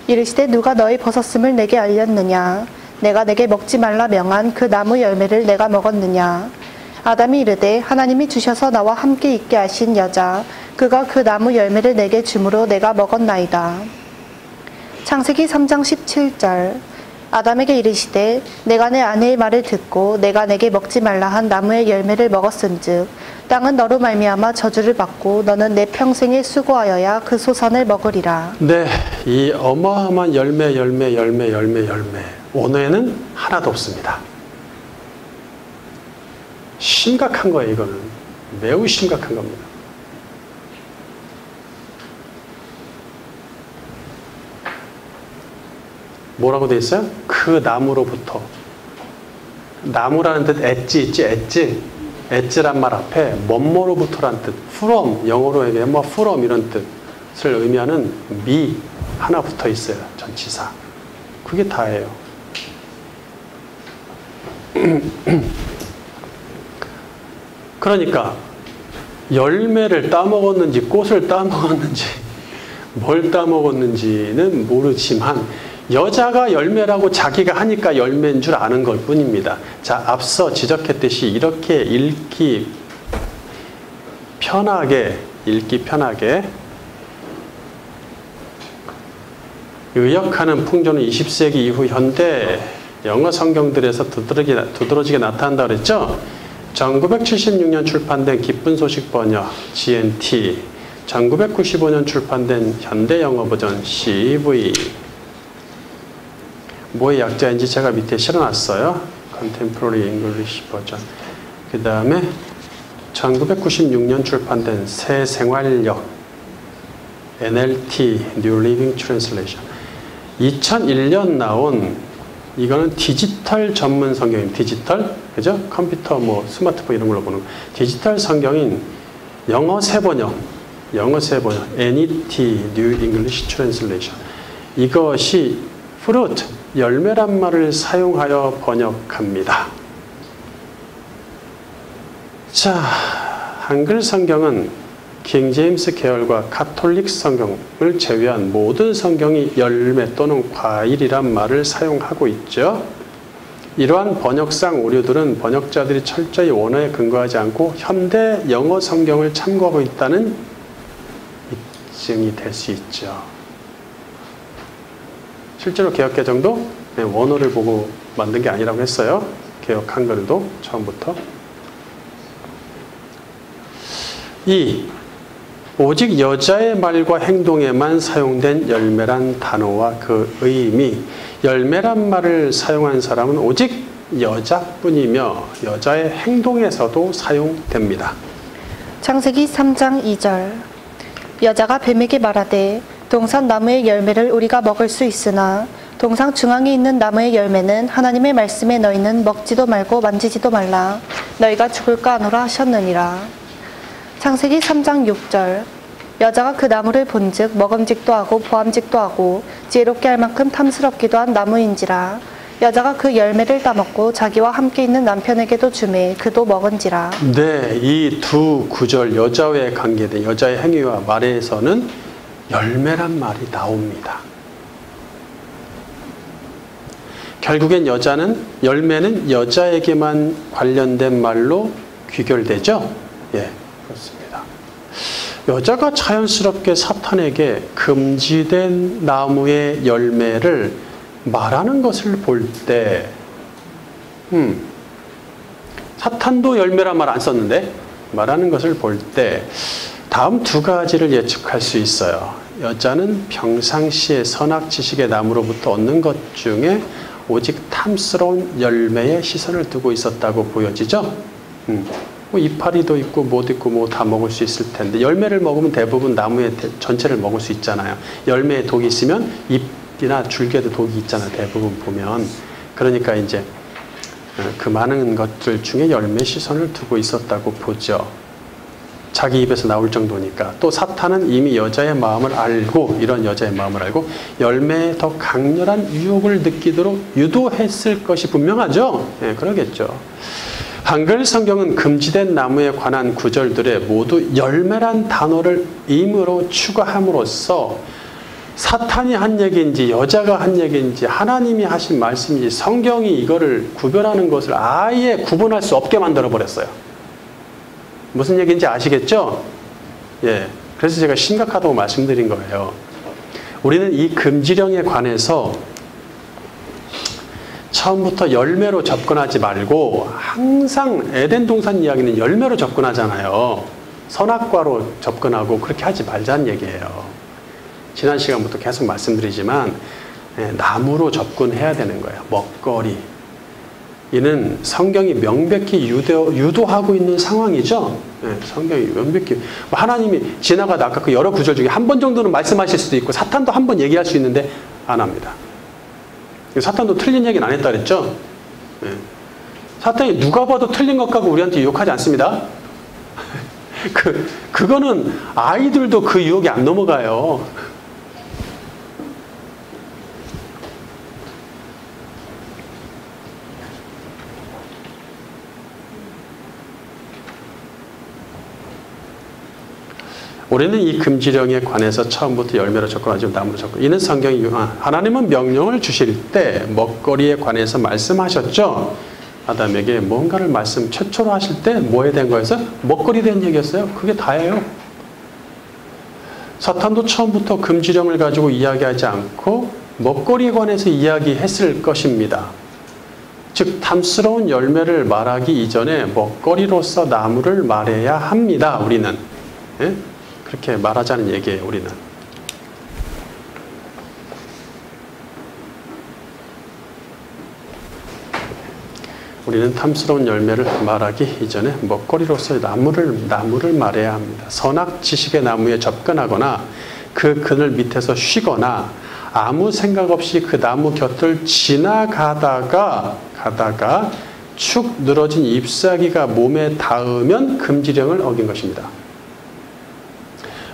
Speaker 2: 이르시되 누가 너희 벗었음을 내게 알렸느냐. 내가 내게 먹지 말라 명한 그 나무 열매를 내가 먹었느냐. 아담이 이르되 하나님이 주셔서 나와 함께 있게 하신 여자 그가 그 나무 열매를 내게 주므로 내가 먹었나이다. 창세기 3장 17절 아담에게 이르시되 내가 내 아내의 말을 듣고 내가 내게 먹지 말라 한 나무의 열매를 먹었은즉 땅은 너로 말미암아 저주를 받고 너는 내 평생에 수고하여야 그 소산을 먹으리라.
Speaker 1: 네, 이 어마어마한 열매 오늘에는 하나도 없습니다. 심각한 거예요. 이거는 매우 심각한 겁니다. 뭐라고 돼 있어요? 그 나무로부터. 나무라는 뜻 엣지 있지? 엣지란 말 앞에 뭐뭐로부터란 뜻 from, 영어로 얘기하면 뭐 from 이런 뜻을 의미하는 미 하나 붙어 있어요. 전치사. 그게 다예요. 그러니까 열매를 따먹었는지 꽃을 따먹었는지 뭘 따먹었는지는 모르지만 여자가 열매라고 자기가 하니까 열매인 줄 아는 것 뿐입니다. 자, 앞서 지적했듯이 이렇게 읽기 편하게 의역하는 풍조는 20세기 이후 현대 영어 성경들에서 두드러지게 나타난다고 그랬죠? 1976년 출판된 기쁜 소식 번역 GNT, 1995년 출판된 현대 영어 버전 CV, 뭐의 약자인지 제가 밑에 실어놨어요. Contemporary English 버전. 그 다음에 1996년 출판된 새 생활역 NLT New Living Translation. 2001년 나온 이거는 디지털 전문 성경입니다. 디지털, 그죠? 컴퓨터, 뭐 스마트폰 이런 걸로 보는 거. 디지털 성경인 영어 새 번역 NET New English Translation. 이것이 fruit, 열매란 말을 사용하여 번역합니다. 자, 한글 성경은 킹 제임스 계열과 가톨릭 성경을 제외한 모든 성경이 열매 또는 과일이란 말을 사용하고 있죠. 이러한 번역상 오류들은 번역자들이 철저히 원어에 근거하지 않고 현대 영어 성경을 참고하고 있다는 입증이 될 수 있죠. 실제로 개역개정도 원어를 보고 만든 게 아니라고 했어요. 개역 한글도 처음부터. 2. 오직 여자의 말과 행동에만 사용된 열매란 단어와 그 의미. 열매란 말을 사용한 사람은 오직 여자뿐이며 여자의 행동에서도 사용됩니다.
Speaker 2: 창세기 3장 2절 여자가 뱀에게 말하되 동산 나무의 열매를 우리가 먹을 수 있으나 동상 중앙에 있는 나무의 열매는 하나님의 말씀에 너희는 먹지도 말고 만지지도 말라. 너희가 죽을까 하노라 하셨느니라. 창세기 3장 6절. 여자가 그 나무를 본즉 먹음직도 하고 보암직도 하고 지혜롭게 할 만큼 탐스럽기도 한 나무인지라. 여자가 그 열매를 따먹고 자기와 함께 있는 남편에게도 주매 그도 먹은지라.
Speaker 1: 네, 이 두 구절 여자와의 관계된 여자의 행위와 말에서는 열매란 말이 나옵니다. 결국엔 열매는 여자에게만 관련된 말로 귀결되죠? 예, 그렇습니다. 여자가 자연스럽게 사탄에게 금지된 나무의 열매를 말하는 것을 볼 때, 사탄도 열매란 말 안 썼는데, 말하는 것을 볼 때, 다음 두 가지를 예측할 수 있어요. 여자는 평상시에 선악 지식의 나무로부터 얻는 것 중에 오직 탐스러운 열매에 시선을 두고 있었다고 보여지죠? 뭐 이파리도 있고 뭐도 있고 뭐 다 먹을 수 있을 텐데 열매를 먹으면 대부분 나무의 전체를 먹을 수 있잖아요. 열매에 독이 있으면 잎이나 줄기에도 독이 있잖아요. 대부분 보면. 그러니까 이제 그 많은 것들 중에 열매 시선을 두고 있었다고 보죠. 자기 입에서 나올 정도니까. 또 사탄은 이미 여자의 마음을 알고, 이런 여자의 마음을 알고 열매에 더 강렬한 유혹을 느끼도록 유도했을 것이 분명하죠. 예, 그러겠죠. 한글 성경은 금지된 나무에 관한 구절들에 모두 열매란 단어를 임으로 추가함으로써 사탄이 한 얘기인지 여자가 한 얘기인지 하나님이 하신 말씀인지 성경이 이거를 구별하는 것을 아예 구분할 수 없게 만들어 버렸어요. 무슨 얘기인지 아시겠죠? 예. 그래서 제가 심각하다고 말씀드린 거예요. 우리는 이 금지령에 관해서 처음부터 열매로 접근하지 말고 항상 에덴 동산 이야기는 열매로 접근하잖아요. 선악과로 접근하고 그렇게 하지 말자는 얘기예요. 지난 시간부터 계속 말씀드리지만 나무로 접근해야 되는 거예요. 먹거리. 이는 성경이 명백히 유도하고 있는 상황이죠. 성경이 명백히. 하나님이 지나가다 아까 그 여러 구절 중에 한 번 정도는 말씀하실 수도 있고 사탄도 한 번 얘기할 수 있는데 안 합니다. 사탄도 틀린 얘기는 안 했다 그랬죠? 사탄이 누가 봐도 틀린 것 같고 우리한테 유혹하지 않습니다. 그거는 아이들도 그 유혹이 안 넘어가요. 우리는 이 금지령에 관해서 처음부터 열매로 접근하지 나무로 접근. 이는 성경이 하나님은 명령을 주실 때 먹거리에 관해서 말씀하셨죠. 아담에게 뭔가를 최초로 하실 때 뭐에 대한 거였어요? 먹거리에 대한 얘기였어요. 그게 다예요. 사탄도 처음부터 금지령을 가지고 이야기하지 않고 먹거리에 관해서 이야기했을 것입니다. 즉 탐스러운 열매를 말하기 이전에 먹거리로서 나무를 말해야 합니다. 우리는. 예? 그렇게 말하자는 얘기예요. 우리는. 우리는 탐스러운 열매를 말하기 이전에 먹거리로서의 나무를 말해야 합니다. 선악 지식의 나무에 접근하거나 그 그늘 밑에서 쉬거나 아무 생각 없이 그 나무 곁을 지나가다가 축 늘어진 잎사귀가 몸에 닿으면 금지령을 어긴 것입니다.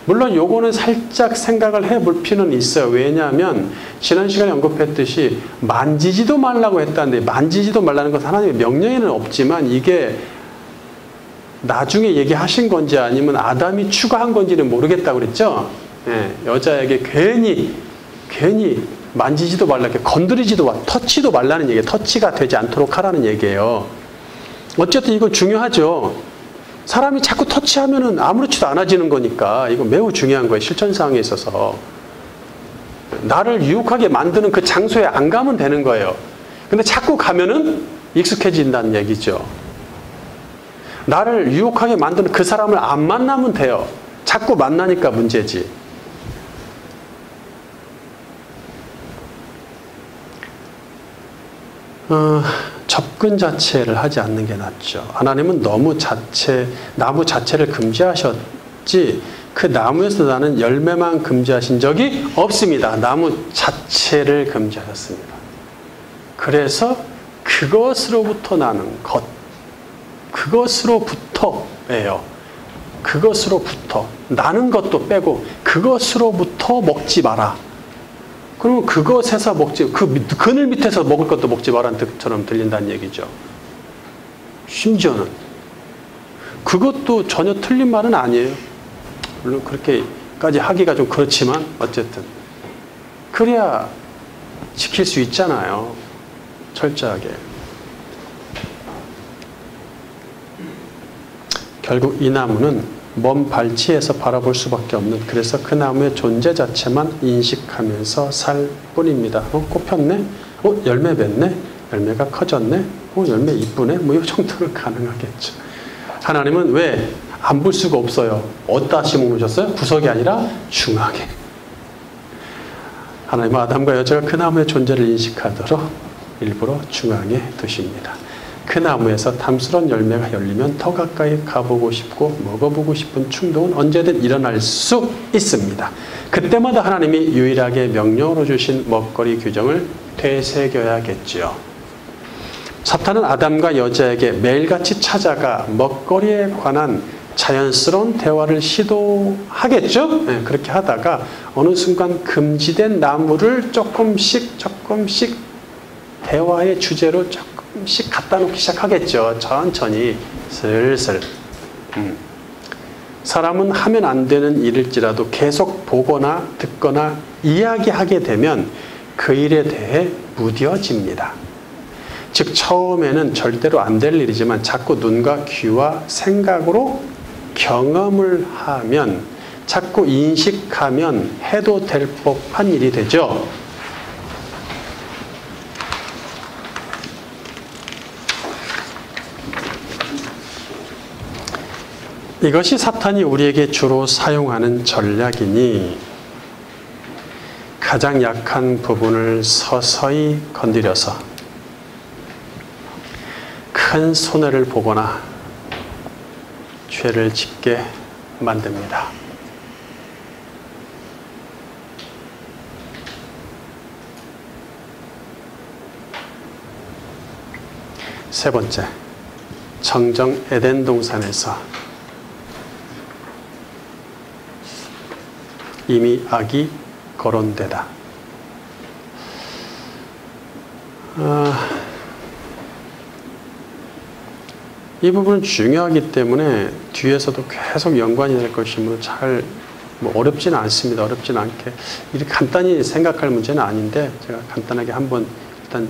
Speaker 1: 물론 요거는 살짝 생각을 해볼 필요는 있어요. 왜냐하면 지난 시간에 언급했듯이 만지지도 말라고 했다는데 만지지도 말라는 것은 하나님의 명령에는 없지만 이게 나중에 얘기하신 건지 아니면 아담이 추가한 건지는 모르겠다고 그랬죠. 예, 여자에게 괜히 만지지도 말라, 건드리지도 터치도 말라는 얘기예요. 터치가 되지 않도록 하라는 얘기예요. 어쨌든 이건 중요하죠. 사람이 자꾸 터치하면은 아무렇지도 않아지는 거니까 이거 매우 중요한 거예요. 실천사항에 있어서. 나를 유혹하게 만드는 그 장소에 안 가면 되는 거예요. 근데 자꾸 가면은 익숙해진다는 얘기죠. 나를 유혹하게 만드는 그 사람을 안 만나면 돼요. 자꾸 만나니까 문제지. 접근 자체를 하지 않는 게 낫죠. 하나님은 나무 자체를 금지하셨지 그 나무에서 나는 열매만 금지하신 적이 없습니다. 나무 자체를 금지하셨습니다. 그래서 그것으로부터 나는 것, 그것으로부터예요. 그것으로부터 나는 것도 빼고 그것으로부터 먹지 마라. 그러면 그것에서 먹지, 그 그늘 밑에서 먹을 것도 먹지 마라는 뜻처럼 들린다는 얘기죠. 심지어는 그것도 전혀 틀린 말은 아니에요. 물론 그렇게까지 하기가 좀 그렇지만 어쨌든 그래야 지킬 수 있잖아요. 철저하게. 결국 이 나무는 먼 발치에서 바라볼 수밖에 없는, 그래서 그 나무의 존재 자체만 인식하면서 살 뿐입니다. 꽃 폈네? 열매 맺네? 열매가 커졌네? 열매 이쁘네? 이 정도는 가능하겠죠. 하나님은 왜 안 볼 수가 없어요? 어디다 심어놓으셨어요? 구석이 아니라 중앙에. 하나님은 아담과 여자가 그 나무의 존재를 인식하도록 일부러 중앙에 두십니다. 그 나무에서 탐스러운 열매가 열리면 더 가까이 가보고 싶고 먹어보고 싶은 충동은 언제든 일어날 수 있습니다. 그때마다 하나님이 유일하게 명령으로 주신 먹거리 규정을 되새겨야겠지요. 사탄은 아담과 여자에게 매일같이 찾아가 먹거리에 관한 자연스러운 대화를 시도하겠죠? 네, 그렇게 하다가 어느 순간 금지된 나무를 조금씩 대화의 주제로 조금씩 갖다 놓기 시작하겠죠. 천천히 슬슬. 사람은 하면 안 되는 일일지라도 계속 보거나 듣거나 이야기하게 되면 그 일에 대해 무뎌집니다. 즉 처음에는 절대로 안 될 일이지만 자꾸 눈과 귀와 생각으로 경험을 하면, 자꾸 인식하면 해도 될 법한 일이 되죠. 이것이 사탄이 우리에게 주로 사용하는 전략이니 가장 약한 부분을 서서히 건드려서 큰 손해를 보거나 죄를 짓게 만듭니다. 세 번째, 정정 에덴 동산에서 이미 악이 거론되다. 이 부분은 중요하기 때문에 뒤에서도 계속 연관이 될 것이므로 잘 어렵지는 않습니다. 어렵진 않게 이렇게 간단히 생각할 문제는 아닌데 제가 간단하게 한번 일단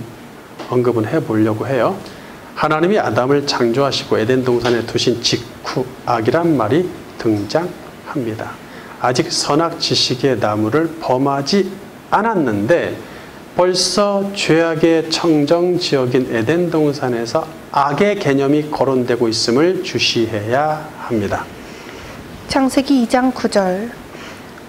Speaker 1: 언급은 해보려고 해요. 하나님이 아담을 창조하시고 에덴 동산에 두신 직후 악이란 말이 등장합니다. 아직 선악 지식의 나무를 범하지 않았는데 벌써 죄악의 청정지역인 에덴 동산에서 악의 개념이 거론되고 있음을 주시해야 합니다.
Speaker 2: 창세기 2장 9절.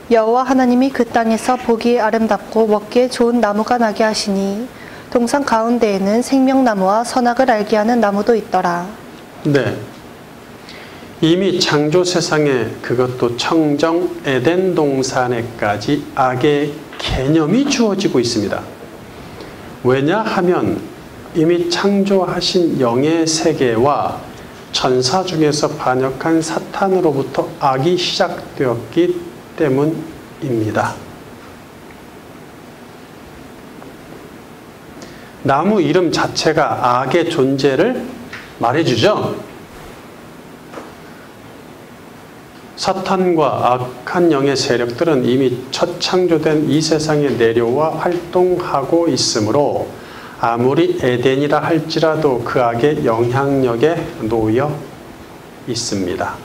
Speaker 2: 여호와 하나님이 그 땅에서 보기에 아름답고 먹기에 좋은 나무가 나게 하시니 동산 가운데에는 생명나무와 선악을 알게 하는 나무도 있더라.
Speaker 1: 네. 이미 창조 세상에, 그것도 청정 에덴 동산에까지 악의 개념이 주어지고 있습니다. 왜냐하면 이미 창조하신 영의 세계와 천사 중에서 반역한 사탄으로부터 악이 시작되었기 때문입니다. 나무 이름 자체가 악의 존재를 말해주죠. 사탄과 악한 영의 세력들은 이미 첫 창조된 이 세상에 내려와 활동하고 있으므로 아무리 에덴이라 할지라도 그 악의 영향력에 놓여 있습니다.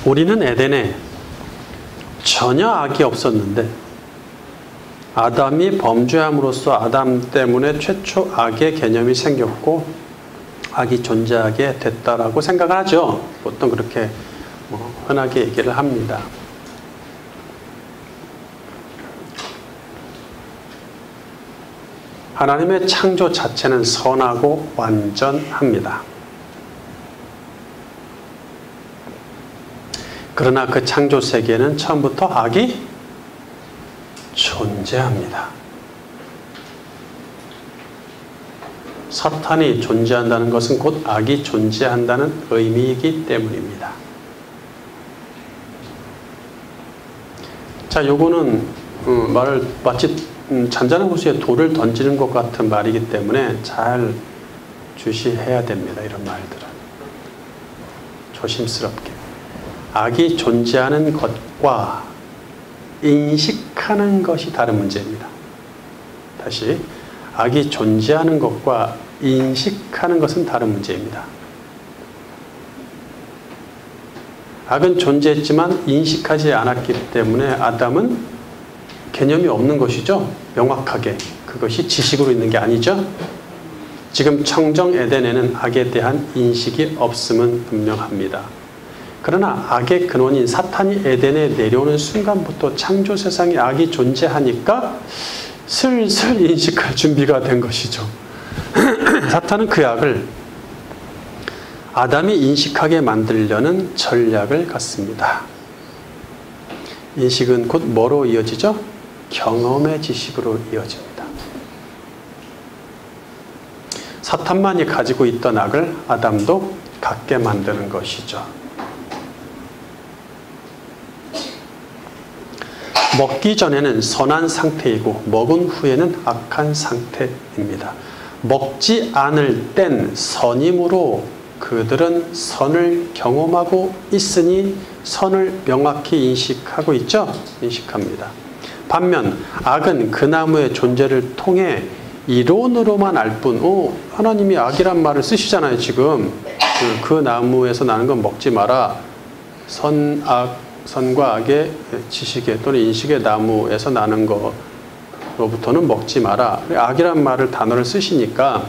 Speaker 1: 우리는 에덴에 전혀 악이 없었는데 아담이 범죄함으로써 아담 때문에 최초 악의 개념이 생겼고 악이 존재하게 됐다라고 생각을 하죠. 보통 그렇게 흔하게 얘기를 합니다. 하나님의 창조 자체는 선하고 완전합니다. 그러나 그 창조 세계에는 처음부터 악이 존재합니다. 사탄이 존재한다는 것은 곧 악이 존재한다는 의미이기 때문입니다. 자, 요거는 말을 마치 잔잔한 호수에 돌을 던지는 것 같은 말이기 때문에 잘 주시해야 됩니다. 이런 말들은. 조심스럽게. 악이 존재하는 것과 인식하는 것이 다른 문제입니다. 다시. 악이 존재하는 것과 인식하는 것은 다른 문제입니다. 악은 존재했지만 인식하지 않았기 때문에 아담은 개념이 없는 것이죠. 명확하게. 그것이 지식으로 있는 게 아니죠. 지금 청정 에덴에는 악에 대한 인식이 없음은 분명합니다. 그러나 악의 근원인 사탄이 에덴에 내려오는 순간부터 창조 세상에 악이 존재하니까 슬슬 인식할 준비가 된 것이죠. 사탄은 그 악을 아담이 인식하게 만들려는 전략을 갖습니다. 인식은 곧 뭐로 이어지죠? 경험의 지식으로 이어집니다. 사탄만이 가지고 있던 악을 아담도 갖게 만드는 것이죠. 먹기 전에는 선한 상태이고 먹은 후에는 악한 상태입니다. 먹지 않을 땐 선이므로 그들은 선을 경험하고 있으니 선을 명확히 인식하고 있죠? 인식합니다. 반면 악은 그 나무의 존재를 통해 이론으로만 알 뿐, 하나님이 악이란 말을 쓰시잖아요, 지금. 그 나무에서 나는 건 먹지 마라. 선과 악의 지식의 또는 인식의 나무에서 나는 거로부터는 먹지 마라. 악이란 말을 단어를 쓰시니까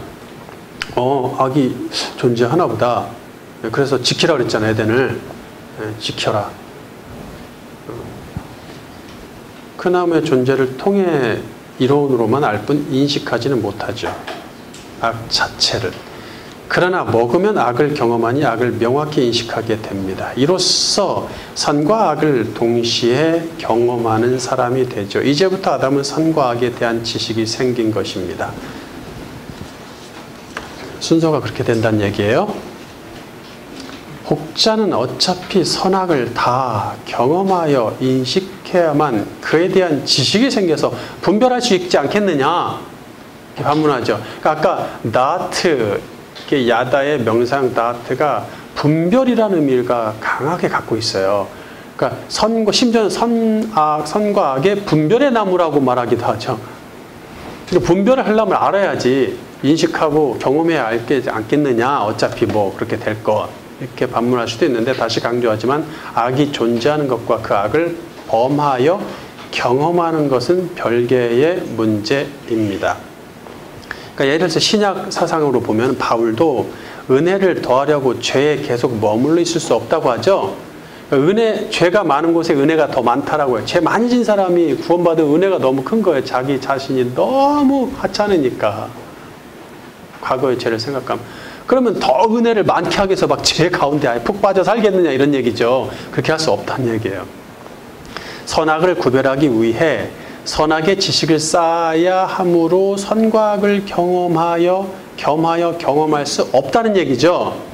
Speaker 1: 악이 존재하나 보다. 그래서 지키라 그랬잖아요, 에덴을. 지켜라. 그 나무의 존재를 통해 이론으로만 알 뿐 인식하지는 못하죠. 악 자체를. 그러나 먹으면 악을 경험하니 악을 명확히 인식하게 됩니다. 이로써 선과 악을 동시에 경험하는 사람이 되죠. 이제부터 아담은 선과 악에 대한 지식이 생긴 것입니다. 순서가 그렇게 된다는 얘기예요. 혹자는 어차피 선악을 다 경험하여 인식해야만 그에 대한 지식이 생겨서 분별할 수 있지 않겠느냐 이렇게 반문하죠. 그러니까 아까 나트, 야다의 명상 나트가 분별이라는 의미가 강하게 갖고 있어요. 그러니까 심지어는 선과 악의 분별의 나무라고 말하기도 하죠. 그러니까 분별을 하려면 알아야지 인식하고 경험해야 알지 않겠느냐. 어차피 뭐 그렇게 될 것. 이렇게 반문할 수도 있는데 다시 강조하지만 악이 존재하는 것과 그 악을 범하여 경험하는 것은 별개의 문제입니다. 그러니까 예를 들어서 신약 사상으로 보면 바울도 은혜를 더하려고 죄에 계속 머물러 있을 수 없다고 하죠. 그러니까 죄가 많은 곳에 은혜가 더 많다라고 해요. 죄 많이 진 사람이 구원받은 은혜가 너무 큰 거예요. 자기 자신이 너무 하찮으니까. 과거의 죄를 생각하면. 그러면 더 은혜를 많게 하기 위해서 막 죄 가운데 아예 푹 빠져 살겠느냐 이런 얘기죠. 그렇게 할 수 없다는 얘기예요. 선악을 구별하기 위해 선악의 지식을 쌓아야 함으로 선과 악을 경험할 수 없다는 얘기죠.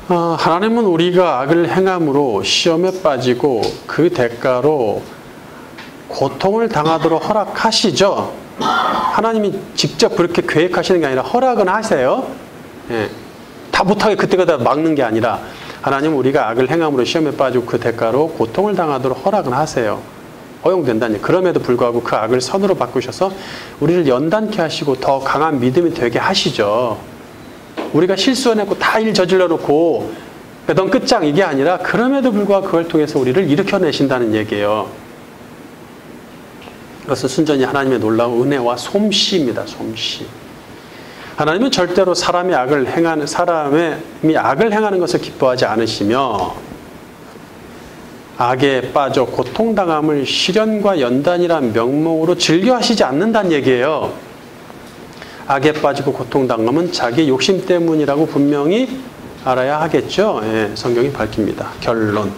Speaker 1: 하나님은 우리가 악을 행함으로 시험에 빠지고 그 대가로 고통을 당하도록 허락하시죠. 하나님이 직접 그렇게 계획하시는 게 아니라 허락은 하세요. 다 못하게 그때그때 막는 게 아니라 하나님은 우리가 악을 행함으로 시험에 빠지고 그 대가로 고통을 당하도록 허락은 하세요. 허용된다니. 그럼에도 불구하고 그 악을 선으로 바꾸셔서 우리를 연단케 하시고 더 강한 믿음이 되게 하시죠. 우리가 실수해놓고 다 일 저질러 놓고 넌 끝장 이게 아니라 그럼에도 불구하고 그걸 통해서 우리를 일으켜내신다는 얘기예요. 그것은 순전히 하나님의 놀라운 은혜와 솜씨입니다. 솜씨. 하나님은 절대로 사람이 악을 행하는 것을 기뻐하지 않으시며 악에 빠져 고통당함을 시련과 연단이란 명목으로 즐겨하시지 않는다는 얘기예요. 악에 빠지고 고통당함은 자기 욕심 때문이라고 분명히 알아야 하겠죠. 예, 성경이 밝힙니다. 결론.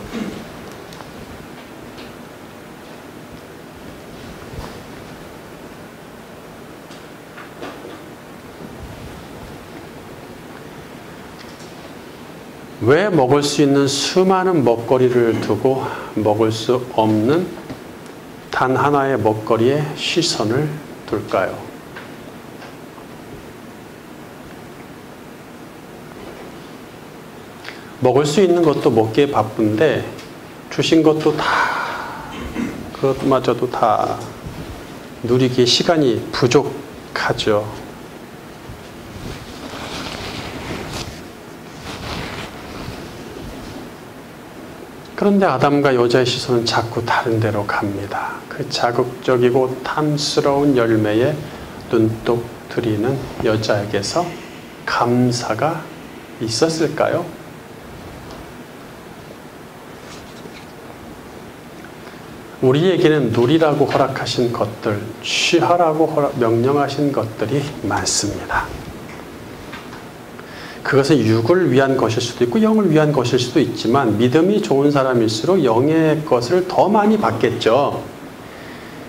Speaker 1: 왜 먹을 수 있는 수많은 먹거리를 두고 먹을 수 없는 단 하나의 먹거리에 시선을 둘까요? 먹을 수 있는 것도 먹기에 바쁜데 주신 것도 다 그것마저도 다 누리기에 시간이 부족하죠. 그런데 아담과 여자의 시선은 자꾸 다른 데로 갑니다. 그 자극적이고 탐스러운 열매에 눈독 들이는 여자에게서 감사가 있었을까요? 우리에게는 누리라고 허락하신 것들, 취하라고 명령하신 것들이 많습니다. 그것은 육을 위한 것일 수도 있고 영을 위한 것일 수도 있지만 믿음이 좋은 사람일수록 영의 것을 더 많이 받겠죠.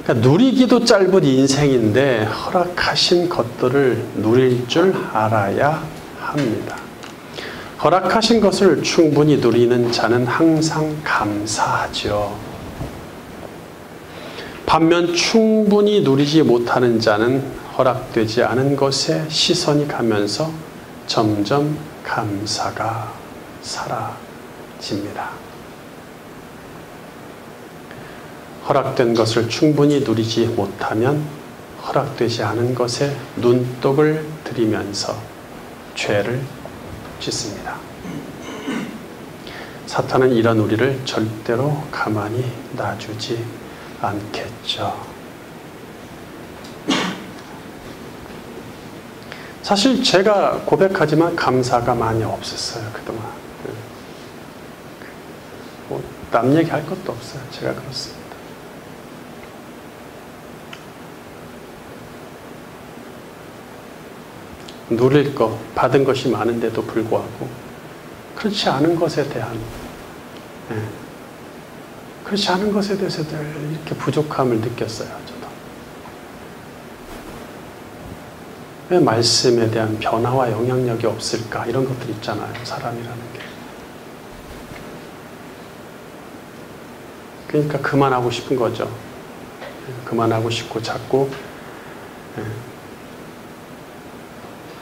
Speaker 1: 그러니까 누리기도 짧은 인생인데 허락하신 것들을 누릴 줄 알아야 합니다. 허락하신 것을 충분히 누리는 자는 항상 감사하죠. 반면 충분히 누리지 못하는 자는 허락되지 않은 것에 시선이 가면서 점점 감사가 사라집니다. 허락된 것을 충분히 누리지 못하면 허락되지 않은 것에 눈독을 들이면서 죄를 짓습니다. 사탄은 이런 우리를 절대로 가만히 놔주지 않겠죠. 사실 제가 고백하지만 감사가 많이 없었어요. 그동안. 남 얘기할 것도 없어요. 제가 그렇습니다. 누릴 것, 받은 것이 많은데도 불구하고 그렇지 않은 것에 대한 그렇지 않은 것에 대해서 이렇게 부족함을 느꼈어요. 저도. 왜 말씀에 대한 변화와 영향력이 없을까? 이런 것들 있잖아요. 사람이라는 게. 그러니까 그만하고 싶은 거죠. 그만하고 싶고 자꾸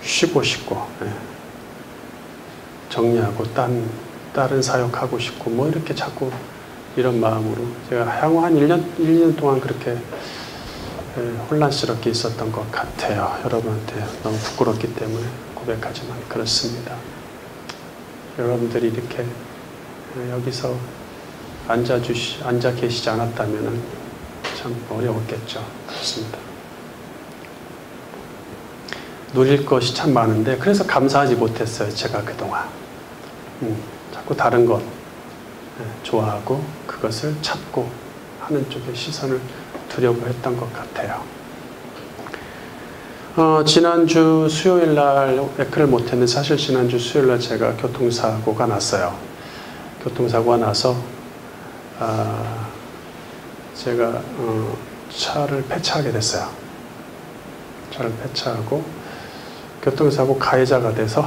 Speaker 1: 쉬고 싶고 정리하고 다른 사역하고 싶고 뭐 이렇게 자꾸 이런 마음으로 제가 향후 한 1년 동안 그렇게 혼란스럽게 있었던 것 같아요. 여러분한테 너무 부끄럽기 때문에 고백하지만 그렇습니다. 여러분들이 이렇게 여기서 앉아 계시지 않았다면 참 어려웠겠죠. 그렇습니다. 누릴 것이 참 많은데 그래서 감사하지 못했어요. 제가 그동안. 자꾸 다른 것 좋아하고 그것을 찾고 하는 쪽에 시선을 두려고 했던 것 같아요. 지난주 수요일 날 에크를 못했는데 사실 지난주 수요일 날 제가 교통사고가 났어요. 교통사고가 나서 제가 차를 폐차하게 됐어요. 차를 폐차하고 교통사고 가해자가 돼서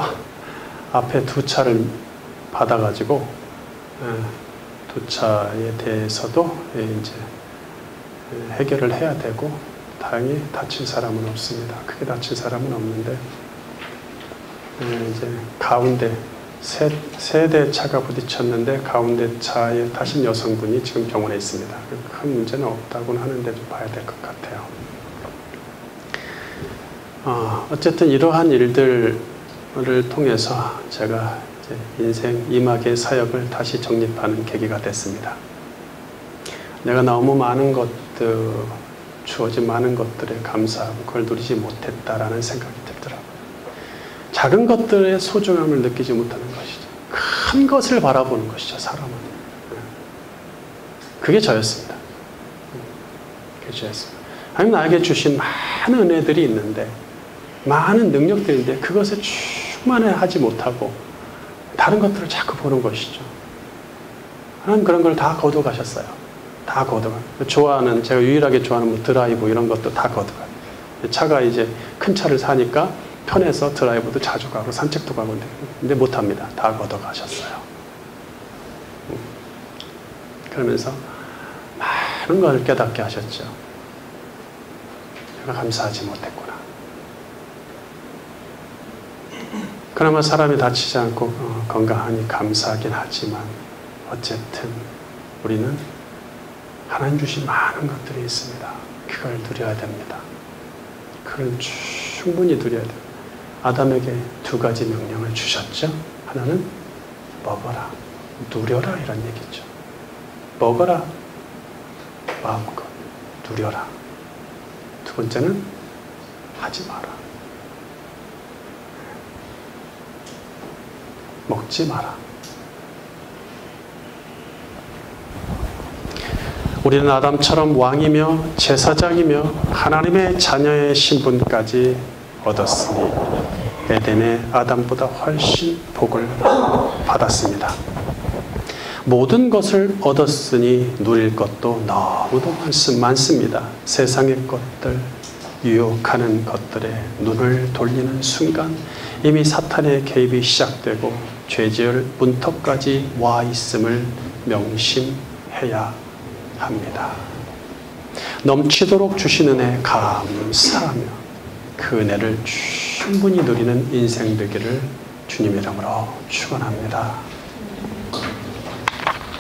Speaker 1: 앞에 두 차를 받아가지고 두 차에 대해서도 이제 해결을 해야 되고 다행히 다친 사람은 없습니다. 크게 다친 사람은 없는데 이제 가운데 세 대 차가 부딪혔는데 가운데 차에 타신 여성분이 지금 병원에 있습니다. 큰 문제는 없다고는 하는데 좀 봐야 될 것 같아요. 어쨌든 이러한 일들을 통해서 제가 이제 인생 이막의 사역을 다시 정립하는 계기가 됐습니다. 내가 너무 많은 것들, 주어진 많은 것들에 감사하고 그걸 누리지 못했다라는 생각이 들더라고요. 작은 것들의 소중함을 느끼지 못하는 것이죠. 큰 것을 바라보는 것이죠, 사람은. 그게 저였습니다. 그게 저였습니다. 하나님 나에게 주신 많은 은혜들이 있는데, 많은 능력들이 있는데 그것에 충만하지 못하고 다른 것들을 자꾸 보는 것이죠. 하나님 그런 걸 다 거둬가셨어요. 다 거둬가. 좋아하는, 제가 유일하게 좋아하는 뭐 드라이브 이런 것도 다 거둬가. 차가 이제 큰 차를 사니까 편해서 드라이브도 자주 가고 산책도 가고 근데 못합니다. 다 걷어가셨어요. 그러면서 많은 걸 깨닫게 하셨죠. 내가 감사하지 못했구나. 그나마 사람이 다치지 않고 건강하니 감사하긴 하지만 어쨌든 우리는 하나님 주신 많은 것들이 있습니다. 그걸 누려야 됩니다. 그걸 충분히 누려야 됩니다. 아담에게 두 가지 명령을 주셨죠. 하나는 먹어라, 누려라 이런 얘기죠. 먹어라, 마음껏 누려라. 두 번째는 하지 마라. 먹지 마라. 우리는 아담처럼 왕이며 제사장이며 하나님의 자녀의 신분까지 얻었으니 에덴의 아담보다 훨씬 복을 받았습니다. 모든 것을 얻었으니 누릴 것도 너무도 많습니다. 세상의 것들, 유혹하는 것들에 눈을 돌리는 순간 이미 사탄의 개입이 시작되고 죄지을 문턱까지 와 있음을 명심해야 합니다. 넘치도록 주신 은혜 감사하며 그 은혜를 충분히 누리는 인생 되기를 주님의 이름으로 축원합니다.